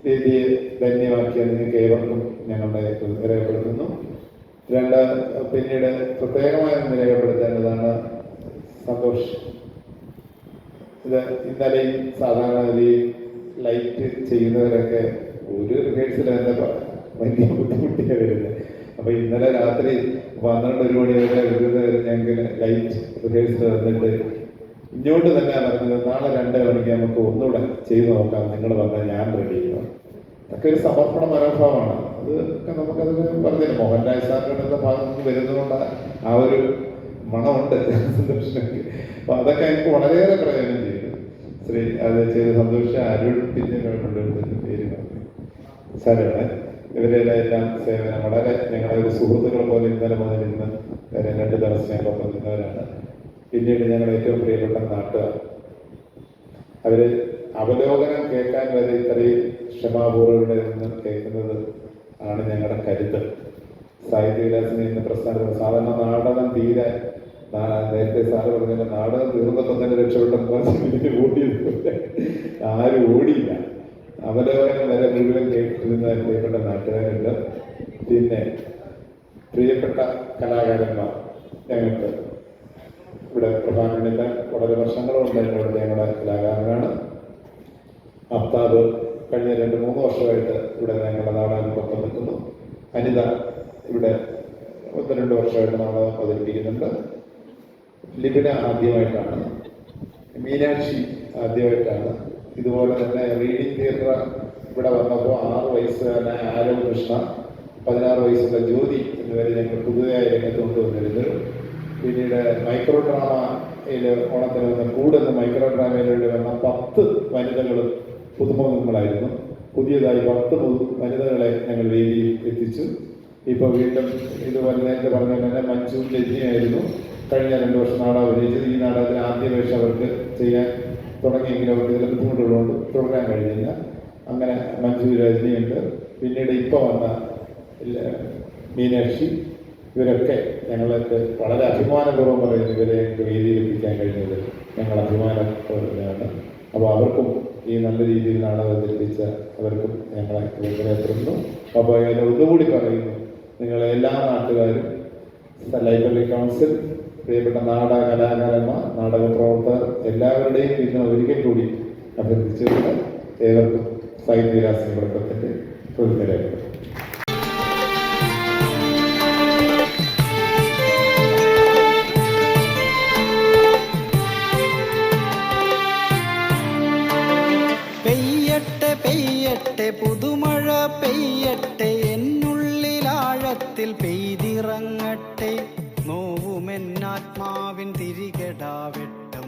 വേദിയെ ധന്യമാക്കിയ നിങ്ങൾക്ക് ഏവർക്കും ഞങ്ങളുടെ രേഖപ്പെടുത്തുന്നു. പിന്നീട് പ്രത്യേകമായി രേഖപ്പെടുത്തേണ്ടതാണ് സന്തോഷ്. ഇത് ഇന്നലെയും സാധാരണ ലൈറ്റ് ചെയ്യുന്നവരൊക്കെ ഒരു റിഹേഴ്സൽ തന്നെ വലിയ ബുദ്ധിമുട്ടിയാണ് വരുന്നത്. അപ്പോൾ ഇന്നലെ രാത്രി 12 മണി വരെ ഞങ്ങൾക്ക് ലൈറ്റ് റിഹേഴ്സൽ വന്നിട്ട് ഇങ്ങോട്ട് തന്നെ പറഞ്ഞത് നാളെ 2 മണിക്ക് നമുക്ക് ഒന്നുകൂടെ ചെയ്തു നോക്കാം, നിങ്ങൾ വന്നാൽ ഞാൻ റെഡി ചെയ്യുന്നു. അതൊക്കെ ഒരു സമർപ്പണ മനോഭാവമാണ്. അതൊക്കെ നമുക്കത് പറഞ്ഞില്ല, മോഹൻരാജ് സാറിൻ്റെ ഭാഗത്ത് നിന്ന് വരുന്നതുകൊണ്ട് ആ ഒരു മണമുണ്ട് സന്തോഷക്ക്. അപ്പോൾ അതൊക്കെ എനിക്ക് വളരെയേറെ പ്രയോജനം ചെയ്തു. അത് ചെയ്ത് സന്തോഷ അരുൾ പിന്നീടുണ്ട് പേര് സാറാണ്. ഇവരുടെ എല്ലാം സേവനം വളരെ ഞങ്ങളുടെ ഒരു സുഹൃത്തുക്കളെ പോലെ ഇന്നലെ മുതൽ ഇന്ന് വരെ 2 ദിവസം ഞങ്ങളൊപ്പം നിന്നവരാണ്. പിന്നീട് ഞങ്ങളുടെ ഏറ്റവും പ്രിയപ്പെട്ട നാട്ടുകാർ, അവർ അവലോകനം കേൾക്കാൻ വരെ ഇത്രയും ക്ഷമാപൂർവ്വം ഇവിടെ നിന്ന് കേൾക്കുന്നത് ആണ് ഞങ്ങളുടെ കരുത്ത്. സാഹിത്യവിലാസിനെ ഇന്ന് പ്രസ്ഥാനത്തിൽ സാധാരണ നാടകം തീരെ നേരത്തെ സാറ് പറഞ്ഞ നാടകം തീർന്നപ്പോൾ തന്നെ രക്ഷപ്പെട്ട ഓടിയത് ആരും ഓടിയില്ല. അവലോകനം വരെ മുഴുവൻ കേട്ടിരുന്ന പ്രിയപ്പെട്ട നാട്ടുകാരുണ്ട്. പിന്നെ പ്രിയപ്പെട്ട കലാകാരന്മാർ ഞങ്ങൾക്ക് ഇവിടെ പ്രധാനമന്ത്രി വളരെ വർഷങ്ങളുണ്ട് എന്നോട് ഞങ്ങളുടെ കലാകാരനാണ്. അഫ്താബ് കഴിഞ്ഞ 2-3 വർഷമായിട്ട് ഇവിടെ ഞങ്ങളുടെ നാടകങ്ങൾക്കൊപ്പം നിൽക്കുന്നു. അനിത ഇവിടെ 1-2 വർഷമായിട്ട് നാടകം അവതരിപ്പിക്കുന്നുണ്ട്. ലിബിന ആദ്യമായിട്ടാണ്, മീനാക്ഷി ആദ്യമായിട്ടാണ്. ഇതുപോലെ തന്നെ റീഡിംഗ് തിയേറ്റർ ഇവിടെ വന്നപ്പോൾ 6 വയസ്സുകാരനായ ആരവ് കൃഷ്ണ, 16 വയസ്സുള്ള ജ്യോതി എന്നിവരെ ഞങ്ങൾ പുതുതായി രംഗത്ത് കൊണ്ടുവന്നിരുന്നു. പിന്നീട് മൈക്രോ ഡ്രാമയിൽ ഓണത്തിന് വന്ന കൂടുന്ന മൈക്രോ ഡ്രാമയിലൂടെ വന്ന 10 വനിതകളും പുതുമുഖങ്ങളായിരുന്നു. പുതിയതായി 10 വനിതകളെ ഞങ്ങൾ വേദിയിൽ എത്തിച്ചു. ഇപ്പോൾ വീണ്ടും ഇതുപോലെ നേരത്തെ പറഞ്ഞ തന്നെ മഞ്ജു ലജ്ഞയായിരുന്നു കഴിഞ്ഞ 2 വർഷം നാടകം അഭിനയിച്ചത്. ഈ നാടകത്തിന് ആദ്യ വേഷം അവർക്ക് ചെയ്യാൻ തുടങ്ങിയെങ്കിലും അവർക്ക് ഇതിൽ ബുദ്ധിമുട്ടുള്ളതുകൊണ്ട് തുടരാൻ കഴിഞ്ഞില്ല. അങ്ങനെ മഞ്ജു രജനിയുണ്ട്. പിന്നീട് ഇപ്പോൾ വന്ന മീനാക്ഷി, ഇവരൊക്കെ ഞങ്ങൾക്ക് വളരെ അഭിമാനപൂർവ്വം പറയുന്നു. ഇവരെ ഞങ്ങൾക്ക് വേദിയിലെത്തിക്കാൻ കഴിഞ്ഞത് ഞങ്ങൾ അഭിമാനമാണ്. അപ്പോൾ അവർക്കും ഈ നല്ല രീതിയിൽ നാടകം അവതരിപ്പിച്ച അവർക്കും ഞങ്ങളെ വിവരപ്പെടുന്നു. അപ്പോൾ ഞാൻ ഒന്നുകൂടി പറയുന്നു, നിങ്ങളെ എല്ലാ നാട്ടുകാരും, ലൈബ്രറി കൗൺസിൽ, പ്രിയപ്പെട്ട നാടക കലാകാരന്മാർ, നാടക പ്രവർത്തകർ എല്ലാവരുടെയും ഇന്ന് ഒരിക്കൽ കൂടി അഭ്യർത്ഥിച്ചുകൊണ്ട് ഏവർക്കും സാഹിത്യവിലാസിനി കുടുംബത്തിൻ്റെ പ്രതിനിധിയായിരുന്നു. പെയ്യട്ടെ പെയ്യട്ടെ പുതുമഴ പെയ്യട്ടെ എന്നുള്ളിലാഴത്തിൽ വാനത്തിൽ പെയ്തിറങ്ങട്ടെ നോവുമെന്നാത്മാവിൻ തിരികെടാവെട്ടം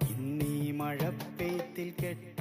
ഇന്നീ മഴപ്പെയ്ത്തിൽ കെട്ട